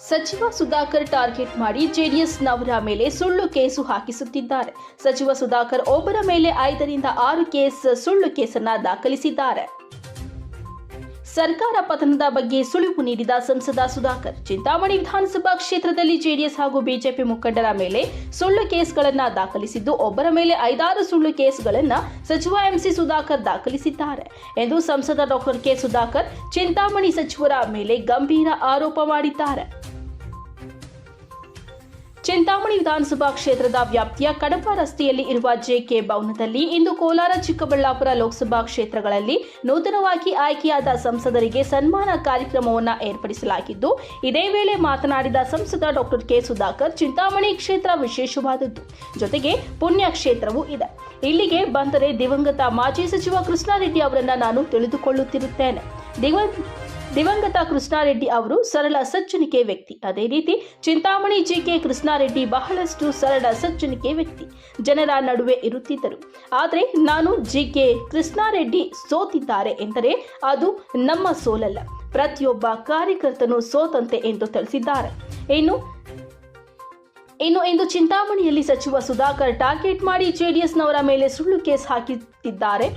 ಸಚಿವ ಸುಧಾಕರ್ ಟಾರ್ಗೆಟ್ ಮಾಡಿ ಜೆಡಿಎಸ್ನವರ ಮೇಲೆ ಸುಳ್ಳು ಕೇಸು ಹಾಕಿಸುತ್ತಿದ್ದಾರೆ. ಸಚಿವ ಸುಧಾಕರ್ ಒಬ್ಬರ ಮೇಲೆ 5 ರಿಂದ 6 ಸುಳ್ಳು ಕೇಸನ್ನ ದಾಖಲಿಸಿದ್ದಾರೆ. ಸರ್ಕಾರ ಪತನದ ಬಗ್ಗೆ ಸುಳಿವು ನೀಡಿದ ಸಂಸದ ಸುಧಾಕರ್ ಚಿಂತಾಮಣಿ ವಿಧಾನಸಭಾ ಕ್ಷೇತ್ರದಲ್ಲಿ ಜೆಡಿಎಸ್ ಹಾಗೂ ಬಿಜೆಪಿ ಮುಖಂಡರ ಮೇಲೆ ಸುಳ್ಳು ಕೇಸ್ಗಳನ್ನು ದಾಖಲಿಸಿದ್ದು, ಒಬ್ಬರ ಮೇಲೆ 5-6 ಸುಳ್ಳು ಕೇಸ್ಗಳನ್ನು ಸಚಿವ ಎಂಸಿ ಸುಧಾಕರ್ ದಾಖಲಿಸಿದ್ದಾರೆ ಎಂದು ಸಂಸದ ಡಾಕ್ಟರ್ ಕೆ ಸುಧಾಕರ್ ಚಿಂತಾಮಣಿ ಸಚಿವರ ಮೇಲೆ ಗಂಭೀರ ಆರೋಪ ಮಾಡಿದ್ದಾರೆ. ಚಿಂತಾಮಣಿ ವಿಧಾನಸಭಾ ಕ್ಷೇತ್ರದ ವ್ಯಾಪ್ತಿಯ ಕಡಪ ರಸ್ತೆಯಲ್ಲಿ ಇರುವ ಜೆಕೆ ಭವನದಲ್ಲಿ ಇಂದು ಕೋಲಾರ, ಚಿಕ್ಕಬಳ್ಳಾಪುರ ಲೋಕಸಭಾ ಕ್ಷೇತ್ರಗಳಲ್ಲಿ ನೂತನವಾಗಿ ಆಯ್ಕೆಯಾದ ಸಂಸದರಿಗೆ ಸನ್ಮಾನ ಕಾರ್ಯಕ್ರಮವನ್ನು ಏರ್ಪಡಿಸಲಾಗಿದ್ದು, ಇದೇ ವೇಳೆ ಮಾತನಾಡಿದ ಸಂಸದ ಡಾಕ್ಟರ್ ಕೆ ಸುಧಾಕರ್ ಚಿಂತಾಮಣಿ ಕ್ಷೇತ್ರ ವಿಶೇಷವಾದದ್ದು, ಜೊತೆಗೆ ಪುಣ್ಯ ಕ್ಷೇತ್ರವೂ ಇದೆ. ಇಲ್ಲಿಗೆ ಬಂದರೆ ದಿವಂಗತ ಮಾಜಿ ಸಚಿವ ಕೃಷ್ಣಾರೆಡ್ಡಿ ಅವರನ್ನ ನಾನು ತಿಳಿದುಕೊಳ್ಳುತ್ತಿರುತ್ತೇನೆ. ದಿವಂಗತ ಕೃಷ್ಣಾರೆಡ್ಡಿ ಅವರು ಸರಳ ಸಜ್ಜನಿಕೆ ವ್ಯಕ್ತಿ. ಅದೇ ರೀತಿ ಚಿಂತಾಮಣಿ ಜಿಕೆ ಕೃಷ್ಣಾರೆಡ್ಡಿ ಬಹಳಷ್ಟು ಸರಳ ಸಜ್ಜನಿಕೆ ವ್ಯಕ್ತಿ. ಜನರ ನಡುವೆ ಇರುತ್ತಿದ್ದರು. ಆದರೆ ನಾನು ಜಿಕೆ ಕೃಷ್ಣಾರೆಡ್ಡಿ ಸೋತಿದ್ದಾರೆ ಎಂದರೆ ಅದು ನಮ್ಮ ಸೋಲಲ್ಲ, ಪ್ರತಿಯೊಬ್ಬ ಕಾರ್ಯಕರ್ತನು ಸೋತಂತೆ ಎಂದು ತಿಳಿಸಿದ್ದಾರೆ. ಇಂದು ಚಿಂತಾಮಣಿಯಲ್ಲಿ ಸಚಿವ ಸುಧಾಕರ್ ಟಾರ್ಗೆಟ್ ಮಾಡಿ ಜೆಡಿಎಸ್ನವರ ಮೇಲೆ ಸುಳ್ಳು ಕೇಸ್ ಹಾಕಿದ್ದಾರೆ.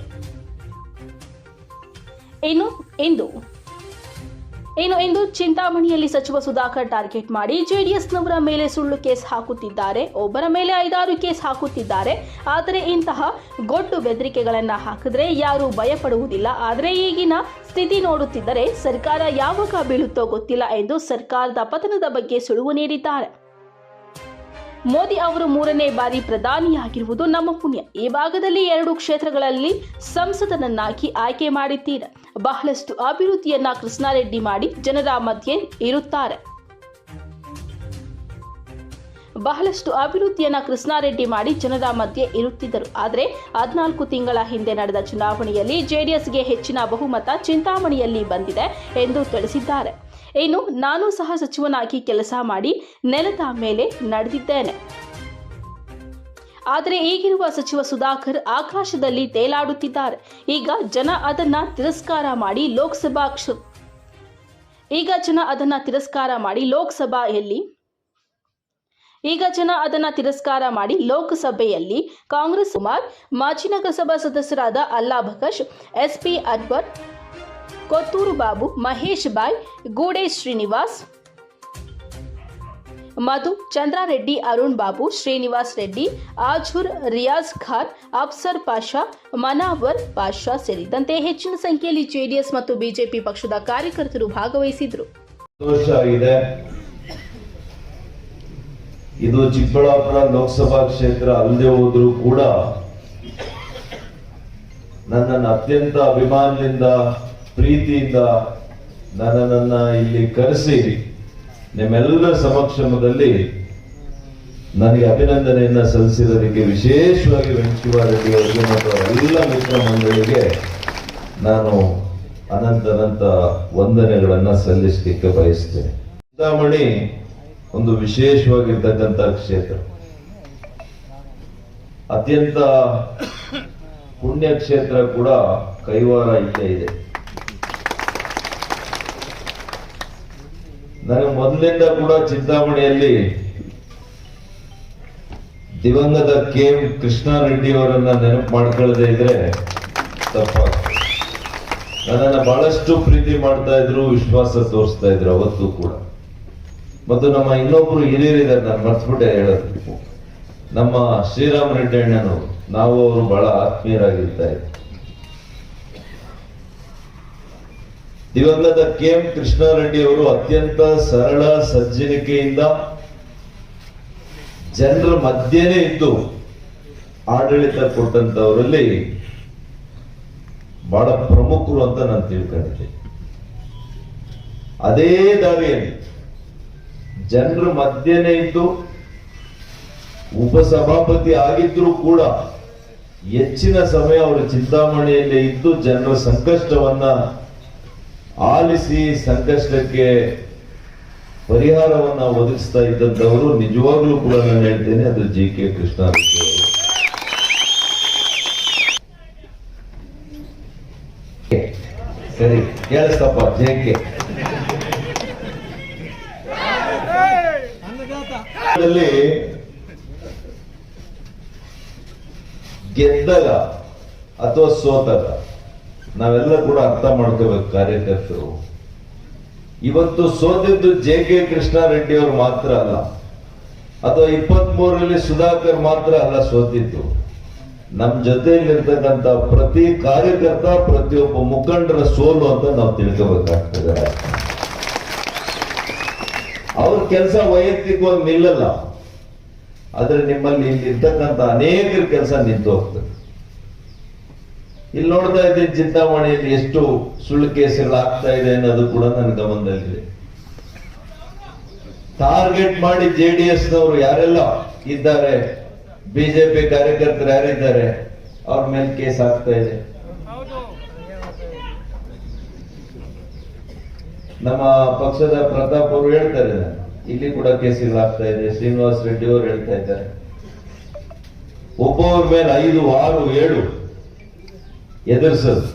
ಇಂದು ಚಿಂತಾಮಣಿಯಲ್ಲಿ ಸಚಿವ ಸುಧಾಕರ್ ಟಾರ್ಗೆಟ್ ಮಾಡಿ ಜೆಡಿಎಸ್ನವರ ಮೇಲೆ ಸುಳ್ಳು ಕೇಸ್ ಹಾಕುತ್ತಿದ್ದಾರೆ. ಒಬ್ಬರ ಮೇಲೆ 5-6 ಕೇಸ್ ಹಾಕುತ್ತಿದ್ದಾರೆ. ಆದರೆ ಇಂತಹ ಗೊಡ್ಡು ಬೆದರಿಕೆಗಳನ್ನು ಹಾಕಿದ್ರೆ ಯಾರೂ ಭಯಪಡುವುದಿಲ್ಲ. ಆದರೆ ಈಗಿನ ಸ್ಥಿತಿ ನೋಡುತ್ತಿದ್ದರೆ ಸರ್ಕಾರ ಯಾವಾಗ ಬೀಳುತ್ತೋ ಗೊತ್ತಿಲ್ಲ ಎಂದು ಸರ್ಕಾರದ ಪತನದ ಬಗ್ಗೆ ಸುಳಿವು ನೀಡಿದ್ದಾರೆ. ಮೋದಿ ಅವರು 3ನೇ ಬಾರಿ ಪ್ರಧಾನಿಯಾಗಿರುವುದು ನಮ್ಮ ಪುಣ್ಯ. ಈ ಭಾಗದಲ್ಲಿ 2 ಕ್ಷೇತ್ರಗಳಲ್ಲಿ ಸಂಸದನನ್ನಾಗಿ ಆಯ್ಕೆ ಮಾಡಿದ್ದೀರಾ. ಬಹಳಷ್ಟು ಅಭಿವೃದ್ಧಿಯನ್ನ ಕೃಷ್ಣಾರೆಡ್ಡಿ ಮಾಡಿ ಜನರ ಮಧ್ಯೆ ಇರುತ್ತಾರೆ. ಇರುತ್ತಿದ್ದರು. ಆದರೆ 14 ತಿಂಗಳ ಹಿಂದೆ ನಡೆದ ಚುನಾವಣೆಯಲ್ಲಿ ಜೆಡಿಎಸ್ಗೆ ಹೆಚ್ಚಿನ ಬಹುಮತ ಚಿಂತಾಮಣಿಯಲ್ಲಿ ಬಂದಿದೆ ಎಂದು ತಿಳಿಸಿದ್ದಾರೆ. ನಾನು ಸಹ ಸಚಿವನಾಗಿ ಕೆಲಸ ಮಾಡಿ ನೆಲದ ಮೇಲೆ ನಡೆದಿದ್ದೇನೆ. ಆದರೆ ಈಗಿರುವ ಸಚಿವ ಸುಧಾಕರ್ ಆಕಾಶದಲ್ಲಿ ತೇಲಾಡುತ್ತಿದ್ದಾರೆ. ಈಗ ಜನ ಅದನ್ನ ತಿರಸ್ಕಾರ ಮಾಡಿ ಲೋಕಸಭೆಯಲ್ಲಿ ಕಾಂಗ್ರೆಸ್ ಕುಮಾರ್, ಮಾಜಿ ನಗರಸಭಾ ಸದಸ್ಯರಾದ ಅಲ್ಲಾ ಬಕಶ್, ಎಸ್ಪಿ ಅಕ್ಬರ್, ಕೊತ್ತೂರು ಬಾಬು, ಮಹೇಶ್ ಬಾಯ್, ಗೂಡೆ ಶ್ರೀನಿವಾಸ್, ಮಧು, ಚಂದ್ರಾರೆಡ್ಡಿ, ಅರುಣ್ ಬಾಬು, ಶ್ರೀನಿವಾಸ್ ರೆಡ್ಡಿ, ಆಜೂರ್, ರಿಯಾಜ್ ಖಾನ್, ಅಫ್ಸರ್ ಪಾಷಾ, ಮನಾವರ್ ಪಾಷಾ ಸೇರಿದಂತೆ ಹೆಚ್ಚಿನ ಸಂಖ್ಯೆಯಲ್ಲಿ ಜೆಡಿಎಸ್ ಮತ್ತು ಬಿಜೆಪಿ ಪಕ್ಷದ ಕಾರ್ಯಕರ್ತರು ಭಾಗವಹಿಸಿದರು. ಇದು ಚಿಕ್ಕಬಳ್ಳಾಪುರ ಲೋಕಸಭಾ ಕ್ಷೇತ್ರ ಅಲ್ಲದೆ ಹೋದರೂ ಕೂಡ ನನ್ನನ್ನು ಅತ್ಯಂತ ಅಭಿಮಾನದಿಂದ, ಪ್ರೀತಿಯಿಂದ ನನ್ನನ್ನ ಇಲ್ಲಿ ಕರೆಸಿ ನಿಮ್ಮೆಲ್ಲರ ಸಮಕ್ಷಮದಲ್ಲಿ ನನಗೆ ಅಭಿನಂದನೆಯನ್ನ ಸಲ್ಲಿಸಿರೋದಕ್ಕೆ ವಿಶೇಷವಾಗಿ ವೆಂಕಟೇಶ್ವರರೆಡ್ಡಿ ಅವರಿಗೆ ಮತ್ತು ಎಲ್ಲ ಮಿತ್ರ ಮಂಡಳಿಗೆ ನಾನು ಅನಂತ ವಂದನೆಗಳನ್ನ ಸಲ್ಲಿಸಲಿಕ್ಕೆ ಬಯಸ್ತೇನೆ. ಚಿಂತಾಮಣಿ ಒಂದು ವಿಶೇಷವಾಗಿರ್ತಕ್ಕಂಥ ಕ್ಷೇತ್ರ, ಅತ್ಯಂತ ಪುಣ್ಯ ಕ್ಷೇತ್ರ ಕೂಡ ಕೈವಾರ ಇಲ್ಲೇ ಇದೆ. ನನಗೆ ಮೊದಲಿಂದ ಕೂಡ ಚಿಂತಾಮಣಿಯಲ್ಲಿ ದಿವಂಗತ ಕೆ ಕೃಷ್ಣಾರೆಡ್ಡಿ ಅವರನ್ನ ನೆನಪು ಮಾಡ್ಕೊಳ್ಳದೆ ಇದ್ರೆ ತಪ್ಪಾಗ್ತದೆ. ನನ್ನನ್ನು ಬಹಳಷ್ಟು ಪ್ರೀತಿ ಮಾಡ್ತಾ ಇದ್ರು, ವಿಶ್ವಾಸ ತೋರಿಸ್ತಾ ಇದ್ರು ಅವತ್ತು ಕೂಡ. ಮತ್ತು ನಮ್ಮ ಇನ್ನೊಬ್ರು ಹಿರಿಯರಿದ್ದಾರೆ, ನಾನು ಮರ್ತ್ಬಿಟ್ಟೆ ಹೇಳೋದು, ನಮ್ಮ ಶ್ರೀರಾಮ್ ರೆಡ್ಡಿ ಅಣ್ಣನವರು, ನಾವು ಅವರು ಬಹಳ ಆತ್ಮೀಯರಾಗಿರ್ತಾ ಇದ್ರು. ದಿವಂಗತ ಕೆ ಕೃಷ್ಣಾರೆಡ್ಡಿ ಅವರು ಅತ್ಯಂತ ಸರಳ ಸಜ್ಜನಿಕೆಯಿಂದ ಜನರ ಮಧ್ಯೆನೇ ಇದ್ದು ಆಡಳಿತ ಕೊಟ್ಟಂತವರಲ್ಲಿ ಬಹಳ ಪ್ರಮುಖರು ಅಂತ ನಾನು ತಿಳ್ಕೊಂಡಿದ್ದೆ. ಅದೇ ದಾರಿಯಲ್ಲಿ ಜನರ ಮಧ್ಯೆನೇ ಇದ್ದು ಉಪಸಭಾಪತಿ ಆಗಿದ್ರು ಕೂಡ ಹೆಚ್ಚಿನ ಸಮಯ ಅವರು ಚಿಂತಾಮಣಿಯಲ್ಲೇ ಇದ್ದು ಜನರ ಸಂಕಷ್ಟವನ್ನ ಆಲಿಸಿ ಸಂಕಷ್ಟಕ್ಕೆ ಪರಿಹಾರವನ್ನ ಒದಗಿಸ್ತಾ ಇದ್ದಂಥವರು ನಿಜವಾಗ್ಲೂ ಕೂಡ ನಾನು ಹೇಳ್ತೇನೆ, ಅದು ಜಿಕೆ ಕೃಷ್ಣಾರೆಡ್ಡಿ ಅವರು. ಸರಿ ಕೇಳಿಸ್ತಪ್ಪ, ಜೆಕೆ ಜೀವನದಲ್ಲಿ ಗೆದ್ದಾಗ ಅಥವಾ ಸೋತಾಗ ನಾವೆಲ್ಲ ಕೂಡ ಅರ್ಥ ಮಾಡ್ಕೋಬೇಕು ಕಾರ್ಯಕರ್ತರು. ಇವತ್ತು ಸೋತಿದ್ದು ಜೆ.ಕೆ. ಕೃಷ್ಣಾರೆಡ್ಡಿ ಅವರು ಮಾತ್ರ ಅಲ್ಲ, ಅಥವಾ 23ರಲ್ಲಿ ಸುಧಾಕರ್ ಮಾತ್ರ ಅಲ್ಲ ಸೋತಿದ್ದು. ನಮ್ ಜೊತೆಯಲ್ಲಿರ್ತಕ್ಕಂಥ ಪ್ರತಿ ಕಾರ್ಯಕರ್ತ, ಪ್ರತಿಯೊಬ್ಬ ಮುಖಂಡರ ಸೋಲು ಅಂತ ನಾವು ತಿಳ್ಕೋಬೇಕಾಗ್ತದೆ. ಅವ್ರ ಕೆಲಸ ವೈಯಕ್ತಿಕವಾಗಿ ನಿಲ್ಲಲ್ಲ, ಆದ್ರೆ ನಿಮ್ಮಲ್ಲಿ ಇರ್ತಕ್ಕಂಥ ಅನೇಕರ ಕೆಲಸ ನಿಂತು ಹೋಗ್ತದೆ. ಇಲ್ಲಿ ನೋಡ್ತಾ ಇದ್ದೀನಿ ಚಿಂತಾಮಣಿಯಲ್ಲಿ ಎಷ್ಟು ಸುಳ್ಳು ಕೇಸುಗಳು ಆಗ್ತಾ ಇದೆ ಅನ್ನೋದು ಕೂಡ ನನ್ನ ಗಮನದಲ್ಲಿದೆ. ಟಾರ್ಗೆಟ್ ಮಾಡಿ JDS-ನವರು ಯಾರೆಲ್ಲ ಇದ್ದಾರೆ, ಬಿಜೆಪಿ ಕಾರ್ಯಕರ್ತರು ಯಾರಿದ್ದಾರೆ, ಅವ್ರ ಮೇಲೆ ಕೇಸ್ ಆಗ್ತಾ ಇದೆ. ನಮ್ಮ ಪಕ್ಷದ ಪ್ರತಾಪ್ ಅವರು ಹೇಳ್ತಾರೆ, ಇಲ್ಲಿ ಕೂಡ ಕೇಸುಗಳಾಗ್ತಾ ಇದೆ. ಶ್ರೀನಿವಾಸ್ ರೆಡ್ಡಿ ಅವರು ಹೇಳ್ತಾ ಇದ್ದಾರೆ. ಒಬ್ಬೊಬ್ಬರ ಮೇಲೆ 5, 6, 7 ಎದುರಿಸೋದು.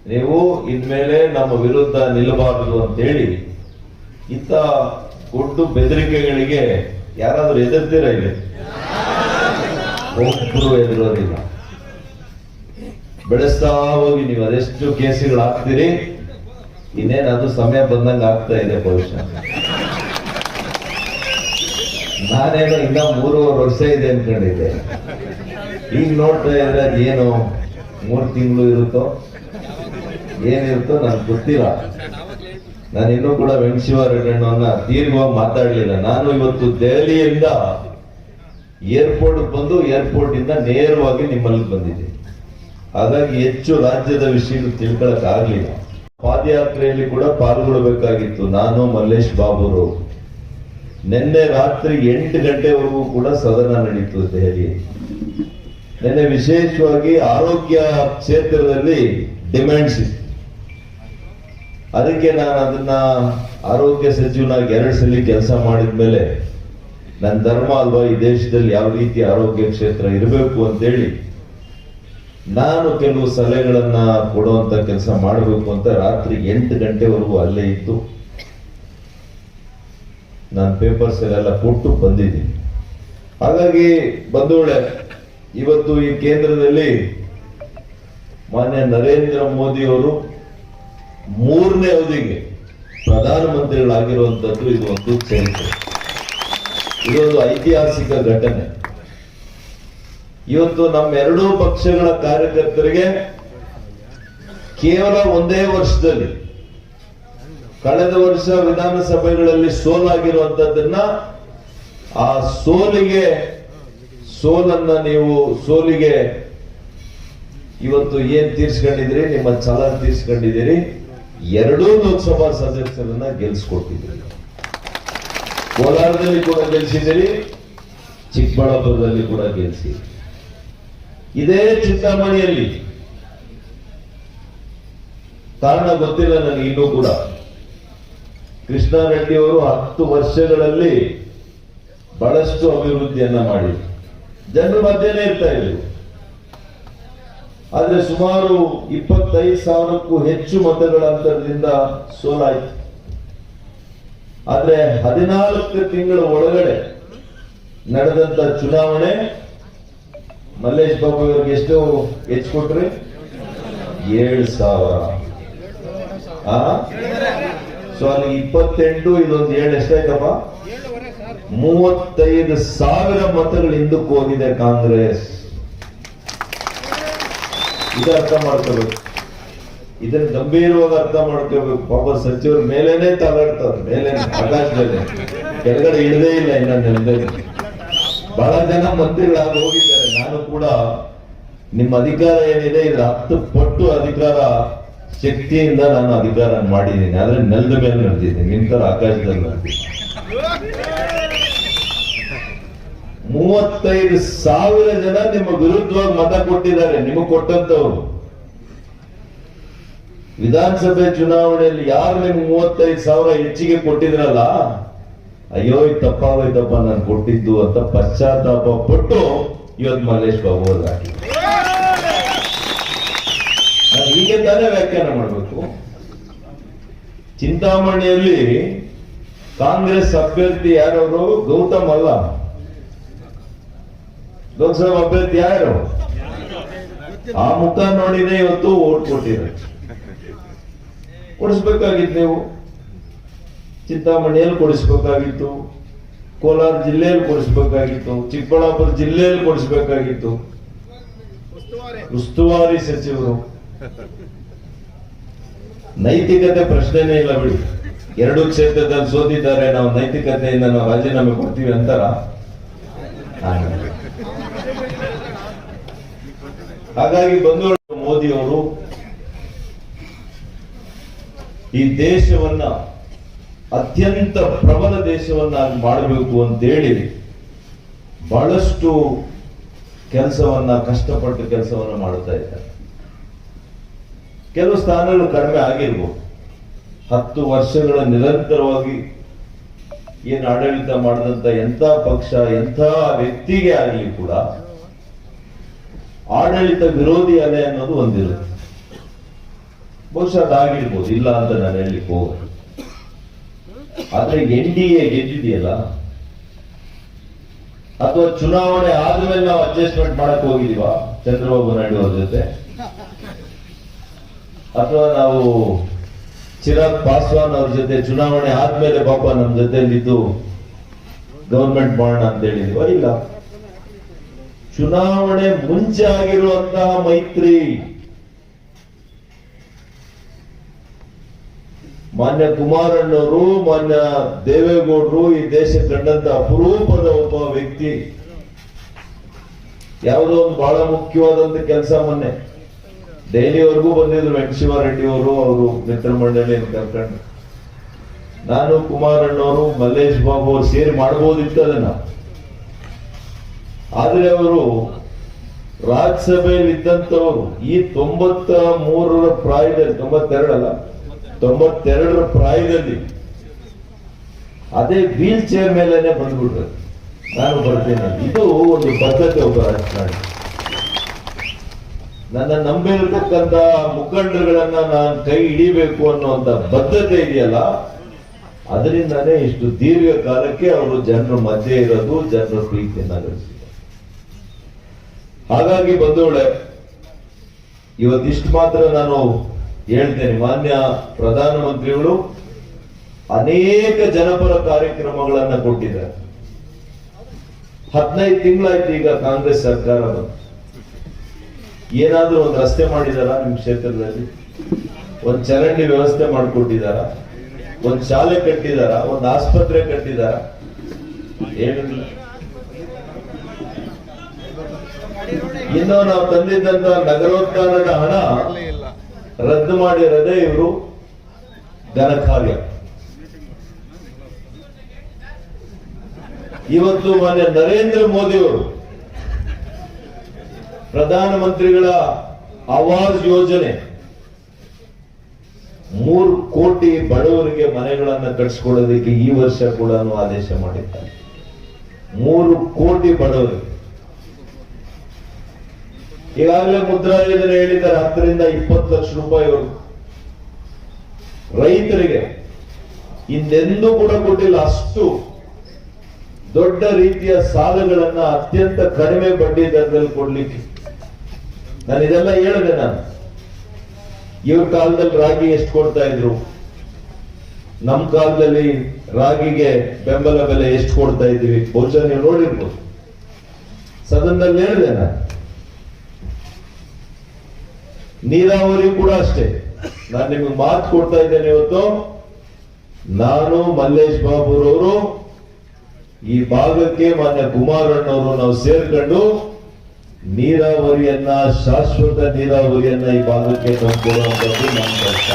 ನೀವು ಇನ್ಮೇಲೆ ನಮ್ಮ ವಿರುದ್ಧ ನಿಲ್ಲಬಾರದು ಅಂತೇಳಿ ಇಂಥ ದೊಡ್ಡ ಬೆದರಿಕೆಗಳಿಗೆ ಯಾರಾದ್ರೂ ಎದುರ್ತೀರ? ಇಲ್ಲಿ ಒಬ್ಬರು ಎದುರೋದಿಲ್ಲ. ಬೆಳೆಸ್ತಾ ಹೋಗಿ ನೀವು ಅದೆಷ್ಟು ಕೇಸುಗಳು ಹಾಕ್ತೀರಿ, ಇನ್ನೇನು ಅದು ಸಮಯ ಬಂದಂಗೆ ಆಗ್ತಾ ಇದೆ. ಬಹುಶಃ ನಾನೇನೋ ಇನ್ನ 3.5 ವರ್ಷ ಇದೆ ಅನ್ಕೊಂಡಿದ್ದೆ. ಈಗ ನೋಡ್ತಾ ಇದ್ರೆ ಅದೇನು 3 ತಿಂಗಳು ಇರುತ್ತೋ ಏನಿರುತ್ತೋ ನನ್ಗೆ ಗೊತ್ತಿಲ್ಲ. ನಾನು ಇನ್ನೂ ಕೂಡ ವೆಂಕಟೇಶ್ವರಣ್ಣನ ದೀರ್ಘವಾಗಿ ಮಾತಾಡ್ಲಿಲ್ಲ. ನಾನು ಇವತ್ತು ದೆಹಲಿಯಿಂದ ಏರ್ಪೋರ್ಟ್ ಬಂದು ಏರ್ಪೋರ್ಟ್ ಇಂದ ನೇರವಾಗಿ ನಿಮ್ಮಲ್ಲಿ ಬಂದಿದ್ದೆ. ಹಾಗಾಗಿ ಹೆಚ್ಚು ರಾಜ್ಯದ ವಿಷಯಗಳು ತಿಳ್ಕೊಳಕ್ ಆಗ್ಲಿಲ್ಲ. ಪಾದಯಾತ್ರೆಯಲ್ಲಿ ಕೂಡ ಪಾಲ್ಗೊಳ್ಬೇಕಾಗಿತ್ತು ನಾನು, ಮಲ್ಲೇಶ್ ಬಾಬುರು. ನಿನ್ನೆ ರಾತ್ರಿ 8 ಗಂಟೆವರೆಗೂ ಕೂಡ ಸದನ ನಡೀತು ದೆಹಲಿ. ನಿನ್ನೆ ವಿಶೇಷವಾಗಿ ಆರೋಗ್ಯ ಕ್ಷೇತ್ರದಲ್ಲಿ ಡಿಮ್ಯಾಂಡ್ಸ್ ಇತ್ತು. ಅದಕ್ಕೆ ನಾನು ಅದನ್ನ ಆರೋಗ್ಯ ಸಚಿವನಾಗಿ 2 ಸಲ ಕೆಲಸ ಮಾಡಿದ್ಮೇಲೆ ನನ್ನ ಧರ್ಮ ಅಲ್ವಾ ಈ ದೇಶದಲ್ಲಿ ಯಾವ ರೀತಿ ಆರೋಗ್ಯ ಕ್ಷೇತ್ರ ಇರಬೇಕು ಅಂತೇಳಿ ನಾನು ಕೆಲವು ಸಲಹೆಗಳನ್ನ ಕೊಡುವಂತ ಕೆಲಸ ಮಾಡಬೇಕು ಅಂತ ರಾತ್ರಿ 8 ಗಂಟೆವರೆಗೂ ಅಲ್ಲೇ ಇತ್ತು. ನಾನು ಪೇಪರ್ಸ್ ಎಲ್ಲ ಕೊಟ್ಟು ಬಂದಿದ್ದೀನಿ. ಹಾಗಾಗಿ ಬಂಧುಗಳೇ, ಇವತ್ತು ಈ ಕೇಂದ್ರದಲ್ಲಿ ಮಾನ್ಯ ನರೇಂದ್ರ ಮೋದಿ ಅವರು 3ನೇ ಅವಧಿಗೆ ಪ್ರಧಾನಮಂತ್ರಿಗಳಾಗಿರುವಂತದ್ದು ಇದು ಒಂದು ಚರಿತ್ರೆ. ಇದೊಂದು ಐತಿಹಾಸಿಕ ಘಟನೆ. ಇವತ್ತು ನಮ್ಮ 2 ಪಕ್ಷಗಳ ಕಾರ್ಯಕರ್ತರಿಗೆ ಕೇವಲ 1 ವರ್ಷದಲ್ಲಿ ಕಳೆದ ವರ್ಷ ವಿಧಾನಸಭೆಗಳಲ್ಲಿ ಸೋಲಾಗಿರುವಂತದ್ದನ್ನ ಆ ಸೋಲಿಗೆ ಇವತ್ತು ಏನ್ ತೀರ್ಸ್ಕೊಂಡಿದ್ದೀರಿ, ನಿಮ್ಮ ಛಲ ತೀರ್ಸ್ಕೊಂಡಿದ್ದೀರಿ. 2 ಲೋಕಸಭಾ ಸದಸ್ಯರನ್ನ ಗೆಲ್ಸ್ಕೊಟ್ಟಿದ್ದೀರಿ. ಕೋಲಾರದಲ್ಲಿ ಕೂಡ ಗೆಲ್ಸಿದ್ದೀರಿ, ಚಿಕ್ಕಬಳ್ಳಾಪುರದಲ್ಲಿ ಕೂಡ ಗೆಲ್ಸಿದ್ದೀರಿ. ಇದೇ ಚಿಂತಾಮಣಿಯಲ್ಲಿ ಕಾರಣ ಗೊತ್ತಿಲ್ಲ ನನಗೆ ಇನ್ನೂ ಕೂಡ. ಕೃಷ್ಣಾರೆಡ್ಡಿ ಅವರು 10 ವರ್ಷಗಳಲ್ಲಿ ಬಹಳಷ್ಟು ಅಭಿವೃದ್ಧಿಯನ್ನ ಮಾಡಿ ಜನರ ಮಧ್ಯೆನೇ ಇರ್ತಾ ಇದ್ರು. ಆದ್ರೆ ಸುಮಾರು 25,000ಕ್ಕೂ ಹೆಚ್ಚು ಮತಗಳ ಅಂತರದಿಂದ ಸೋಲಾಯಿತು. ಆದ್ರೆ 14 ತಿಂಗಳ ಒಳಗಡೆ ನಡೆದಂತ ಚುನಾವಣೆ ಮಲ್ಲೇಶ್ ಬಾಬು ಅವರಿಗೆ ಎಷ್ಟು ಹೆಚ್ಚು ಕೊಟ್ರಿ? 7,000. ಸೊ ಅಲ್ಲಿ 28, ಇದೊಂದು 7 ಎಷ್ಟಾಯ್ತಪ್ಪ? 35,000 ಮತಗಳು ಹಿಂದಕ್ಕೆ ಹೋಗಿದೆ ಕಾಂಗ್ರೆಸ್. ಇದು ಅರ್ಥ ಮಾಡ್ಕೋಬೇಕು, ಇದನ್ನ ಗಂಭೀರವಾಗಿ ಅರ್ಥ ಮಾಡ್ಕೋಬೇಕು. ಪಾಪ ಸಚಿವರು ಮೇಲೇನೆ ತಾಗಾಡ್ತಾರೆ, ಮೇಲೆ ಆಕಾಶದಲ್ಲಿ, ಕೆಳಗಡೆ ಇಳದೇ ಇಲ್ಲ ಇನ್ನ ನೆಲದಲ್ಲಿ. ಬಹಳ ಜನ ಮಂತ್ರಿಗಳಾಗಿ ಹೋಗಿದ್ದಾರೆ. ನಾನು ಕೂಡ ನಿಮ್ಮ ಅಧಿಕಾರ ಏನಿದೆ ಇದ್ರ 10 ಪಟ್ಟು ಅಧಿಕಾರ ಶಕ್ತಿಯಿಂದ ನಾನು ಅಧಿಕಾರ ಮಾಡಿದ್ದೀನಿ. ಆದ್ರೆ ನೆಲದ ಮೇಲೆ ನಡೆದಿದ್ದೀನಿ, ನಿಮ್ ತರ ಆಕಾಶದಲ್ಲಿ ನಡೆದಿದ್ದೀನಿ. 35,000 ಜನ ನಿಮ್ಮ ವಿರುದ್ಧವಾಗಿ ಮತ ಕೊಟ್ಟಿದ್ದಾರೆ. ನಿಮಗೆ ಕೊಟ್ಟಂತವ್ರು ವಿಧಾನಸಭೆ ಚುನಾವಣೆಯಲ್ಲಿ ಯಾರು ನಿಮ್ಗೆ 35,000 ಹೆಚ್ಚಿಗೆ ಕೊಟ್ಟಿದ್ರಲ್ಲ, ಅಯ್ಯೋ ಇದು ತಪ್ಪಾಗೋಯ್ತಪ್ಪ ನಾನು ಕೊಟ್ಟಿದ್ದು ಅಂತ ಪಶ್ಚಾತ್ತಾಪ ಪಟ್ಟು ಇವತ್ತು ಮಲ್ಲೇಶ್ ಬಾಬು ಅವ್ರು ಹಾಕಿ. ನಾನು ಹೀಗೆ ತಾನೇ ವ್ಯಾಖ್ಯಾನ ಮಾಡಬೇಕು. ಚಿಂತಾಮಣಿಯಲ್ಲಿ ಕಾಂಗ್ರೆಸ್ ಅಭ್ಯರ್ಥಿ ಯಾರವರು? ಗೌತಮ್ ಅಲ್ಲ. ಲೋಕಸಭಾ ಅಭ್ಯರ್ಥಿ ಯಾರು? ಆ ಮುಖ ನೋಡಿನೇ ಇವತ್ತು ಓಟ್ ಕೊಟ್ಟಿರ. ಕೊಡಿಸ್ಬೇಕಾಗಿತ್ತು ನೀವು. ಚಿಂತಾಮಣಿಯಲ್ಲಿ ಕೊಡಿಸ್ಬೇಕಾಗಿತ್ತು, ಕೋಲಾರ ಜಿಲ್ಲೆಯಲ್ಲಿ ಕೊಡಿಸ್ಬೇಕಾಗಿತ್ತು, ಚಿಕ್ಕಬಳ್ಳಾಪುರ ಜಿಲ್ಲೆಯಲ್ಲಿ ಕೊಡಿಸ್ಬೇಕಾಗಿತ್ತು. ಉಸ್ತುವಾರಿ ಸಚಿವರು. ನೈತಿಕತೆ ಪ್ರಶ್ನೆನೇ ಇಲ್ಲ ಬಿಡಿ. 2 ಕ್ಷೇತ್ರದಲ್ಲಿ ಸೋತಿದ್ದಾರೆ, ನಾವು ನೈತಿಕತೆಯಿಂದ ನಾವು ರಾಜೀನಾಮೆ ಕೊಡ್ತೀವಿ ಅಂತಾರ? ಹಾಗಾಗಿ ಬಂದು ಮೋದಿ ಅವರು ಈ ದೇಶವನ್ನ ಅತ್ಯಂತ ಪ್ರಬಲ ದೇಶವನ್ನಾಗಿ ಮಾಡಬೇಕು ಅಂತೇಳಿ ಬಹಳಷ್ಟು ಕಷ್ಟಪಟ್ಟು ಕೆಲಸವನ್ನ ಮಾಡುತ್ತಾ ಇದ್ದಾರೆ. ಕೆಲವು ಸ್ಥಾನಗಳು ಕಡಿಮೆ ಆಗಿರ್ಬೋದು. 10 ವರ್ಷಗಳ ನಿರಂತರವಾಗಿ ಏನು ಆಡಳಿತ ಮಾಡಿದಂತ ಎಂಥ ಪಕ್ಷ, ಎಂಥ ವ್ಯಕ್ತಿಗೆ ಆಗಲಿ ಕೂಡ ಆಡಳಿತ ವಿರೋಧಿ ಅಲೆ ಅನ್ನೋದು ಒಂದಿರುತ್ತೆ. ಬಹುಶಃ ಅದಾಗಿರ್ಬೋದು, ಇಲ್ಲ ಅಂತ ನಾನು ಹೇಳಲಿಕ್ಕೆ ಹೋಗೋದು. ಆದ್ರೆ NDA ಗೆದ್ದಿದೆಯಲ್ಲ, ಅಥವಾ ಚುನಾವಣೆ ಆದ್ಮೇಲೆ ನಾವು ಅಡ್ಜಸ್ಟ್ಮೆಂಟ್ ಮಾಡಕ್ ಹೋಗಿದೀವ ಚಂದ್ರಬಾಬು ನಾಯ್ಡು ಅವ್ರ ಜೊತೆ, ಅಥವಾ ನಾವು ಚಿರಾಗ್ ಪಾಸ್ವಾನ್ ಅವ್ರ ಜೊತೆ ಚುನಾವಣೆ ಆದ್ಮೇಲೆ ಪಾಪ ನಮ್ ಜೊತೆಲಿದ್ದು ಗವರ್ಮೆಂಟ್ ಮಾಡೋಣ ಅಂತ ಹೇಳಿದೀವ? ಇಲ್ಲ. ಚುನಾವಣೆ ಮುಂಚೆ ಆಗಿರುವಂತಹ ಮೈತ್ರಿ. ಮಾನ್ಯ ಕುಮಾರಣ್ಣವರು, ಮಾನ್ಯ ದೇವೇಗೌಡರು ಈ ದೇಶ ಕಂಡಂತ ಅಪರೂಪದ ಒಬ್ಬ ವ್ಯಕ್ತಿ. ಯಾವುದೋ ಒಂದು ಬಹಳ ಮುಖ್ಯವಾದಂತ ಕೆಲಸ ಮೊನ್ನೆ ದೆಹಲಿವರೆಗೂ ಬಂದಿದ್ರು ವೆಂಕಟಶಿವಾರೆಡ್ಡಿ ಅವರು ಮಿತ್ರ ಮಂಡಳಿಯನ್ನು ಕರ್ಕೊಂಡು. ನಾನು ಕುಮಾರಣ್ಣವರು, ಮಲ್ಲೇಶ್ ಬಾಬು ಅವರು ಸೇರಿ ಮಾಡಬಹುದಿತ್ತು ಅದನ್ನ. ಆದ್ರೆ ಅವರು ರಾಜ್ಯಸಭೆಯಲ್ಲಿ ಇದ್ದಂತವರು ಈ 93ರ ಪ್ರಾಯದಲ್ಲಿ, 92ರ ಪ್ರಾಯದಲ್ಲಿ ಅದೇ ವೀಲ್ ಚೇರ್ ಮೇಲೇನೆ ಬಂದ್ಬಿಟ್ರು, ನಾನು ಬರ್ತೇನೆ. ಇದು ಒಂದು ಪದ್ಧತಿ ಒಬ್ಬ ರಾಜಕಾರಣಿ. ನನ್ನ ನಂಬಿರತಕ್ಕಂತ ಮುಖಂಡರುಗಳನ್ನ ನಾನು ಕೈ ಹಿಡಿಬೇಕು ಅನ್ನುವಂತ ಬದ್ಧತೆ ಇದೆಯಲ್ಲ, ಅದರಿಂದಾನೇ ಇಷ್ಟು ದೀರ್ಘಕಾಲಕ್ಕೆ ಅವರು ಜನರ ಮಧ್ಯೆ ಇರೋದು, ಜನರ ಪ್ರೀತಿಯನ್ನ ಗಳಿಸಿದ್ದಾರೆ. ಹಾಗಾಗಿ ಬಂಧುಗಳೇ, ಇವತ್ತಿಷ್ಟು ಮಾತ್ರ ನಾನು ಹೇಳ್ತೇನೆ. ಮಾನ್ಯ ಪ್ರಧಾನಮಂತ್ರಿಗಳು ಅನೇಕ ಜನಪರ ಕಾರ್ಯಕ್ರಮಗಳನ್ನ ಕೊಟ್ಟಿದ್ದಾರೆ. 15 ತಿಂಗಳಾಯ್ತು ಈಗ ಕಾಂಗ್ರೆಸ್ ಸರ್ಕಾರ ಬಂದು. ಏನಾದ್ರೂ ಒಂದು ರಸ್ತೆ ಮಾಡಿದಾರ ನಿಮ್ ಕ್ಷೇತ್ರದಲ್ಲಿ? ಒಂದ್ ಚರಂಡಿ ವ್ಯವಸ್ಥೆ ಮಾಡಿಕೊಟ್ಟಿದಾರ? ಒಂದ್ ಶಾಲೆ ಕಟ್ಟಿದಾರ? ಒಂದ್ ಆಸ್ಪತ್ರೆ ಕಟ್ಟಿದಾರ? ಏನಿಲ್ಲ. ಇನ್ನು ನಾವು ತಂದಿದ್ದಂತ ನಗರೋತ್ಥಾನದ ಹಣ ರದ್ದು ಮಾಡಿರೋದೇ ಇವರು ಘನಕಾರ್ಯ. ಇವತ್ತು ಮಾನ್ಯ ನರೇಂದ್ರ ಮೋದಿ ಅವರು ಪ್ರಧಾನಮಂತ್ರಿಗಳ ಆವಾಸ್ ಯೋಜನೆ 3 ಕೋಟಿ ಬಡವರಿಗೆ ಮನೆಗಳನ್ನ ಕಟ್ಟಿಸ್ಕೊಳ್ಳೋದಕ್ಕೆ ಈ ವರ್ಷ ಕೂಡ ಆದೇಶ ಮಾಡಿದ್ದಾರೆ. 3 ಕೋಟಿ ಬಡವರಿಗೆ. ಈಗಾಗಲೇ ಮುದ್ರಾ ಯೋಜನೆ ಹೇಳಿದ್ದಾರೆ 10 ರಿಂದ 20 ಲಕ್ಷ ರೂಪಾಯಿವರೆಗೂ ರೈತರಿಗೆ. ಹಿಂದೆಂದೂ ಕೂಡ ಕೊಟ್ಟಿಲ್ಲ ಅಷ್ಟು ದೊಡ್ಡ ರೀತಿಯ ಸಾಲಗಳನ್ನ ಅತ್ಯಂತ ಕಡಿಮೆ ಬಡ್ಡಿ ದರದಲ್ಲಿ ಕೊಡ್ಲಿಕ್ಕೆ. ನಾನು ಇದೆಲ್ಲ ಹೇಳಿದೆ. ನಾನು ಇವ್ರ ಕಾಲದಲ್ಲಿ ರಾಗಿ ಎಷ್ಟು ಕೊಡ್ತಾ ಇದ್ರು, ನಮ್ ಕಾಲದಲ್ಲಿ ರಾಗಿಗೆ ಬೆಂಬಲ ಬೆಲೆ ಎಷ್ಟು ಕೊಡ್ತಾ ಇದ್ದೀವಿ ಬಹುಶಃ ನೀವು ನೋಡಿರ್ಬೋದು. ಸದನದಲ್ಲಿ ಹೇಳಿದೆ ನಾನು. ನೀರಾವರಿ ಕೂಡ ಅಷ್ಟೇ. ನಾನು ನಿಮಗೆ ಮಾತು ಕೊಡ್ತಾ ಇದ್ದೇನೆ ಇವತ್ತು. ನಾನು, ಮಲ್ಲೇಶ್ ಬಾಬುರವರು ಈ ಭಾಗಕ್ಕೆ ಮಾನ್ಯ ಕುಮಾರಣ್ಣವರು ನಾವು ಸೇರ್ಕೊಂಡು ನೀರಾವರಿಯನ್ನ, ಶಾಶ್ವತ ನೀರಾವರಿಯನ್ನ ಈ ಭಾಗಕ್ಕೆ ತಂದುಕೊಡುವಂಥದ್ದು ನಮ್ಮ ಕೆಲಸ.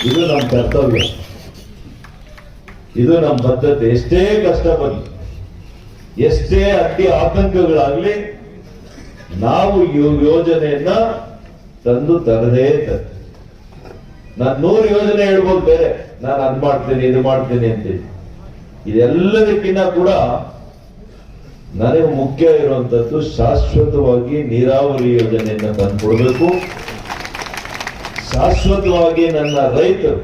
ಇದು ನಮ್ಮ ಕರ್ತವ್ಯ, ಇದು ನಮ್ಮ ಬದ್ಧತೆ. ಎಷ್ಟೇ ಕಷ್ಟ ಬರಲಿ, ಎಷ್ಟೇ ಅಡ್ಡಿ ಆತಂಕಗಳಾಗ್ಲಿ, ನಾವು ಈ ಯೋಜನೆಯನ್ನ ತಂದು ತರದೇ ತರ್ತೀವಿ. ನಾನು 100 ಯೋಜನೆ ಹೇಳ್ಬೋದು ಬೇರೆ, ನಾನು ಅದ್ ಮಾಡ್ತೇನೆ ಇದು ಮಾಡ್ತೇನೆ ಅಂತೇಳಿ. ಇದೆಲ್ಲದಕ್ಕಿಂತ ಕೂಡ ನನಗೆ ಮುಖ್ಯ ಇರುವಂತದ್ದು ಶಾಶ್ವತವಾಗಿ ನೀರಾವರಿ ಯೋಜನೆಯನ್ನ ತಂದುಕೊಡ್ಬೇಕು. ಶಾಶ್ವತವಾಗಿ ನನ್ನ ರೈತರು,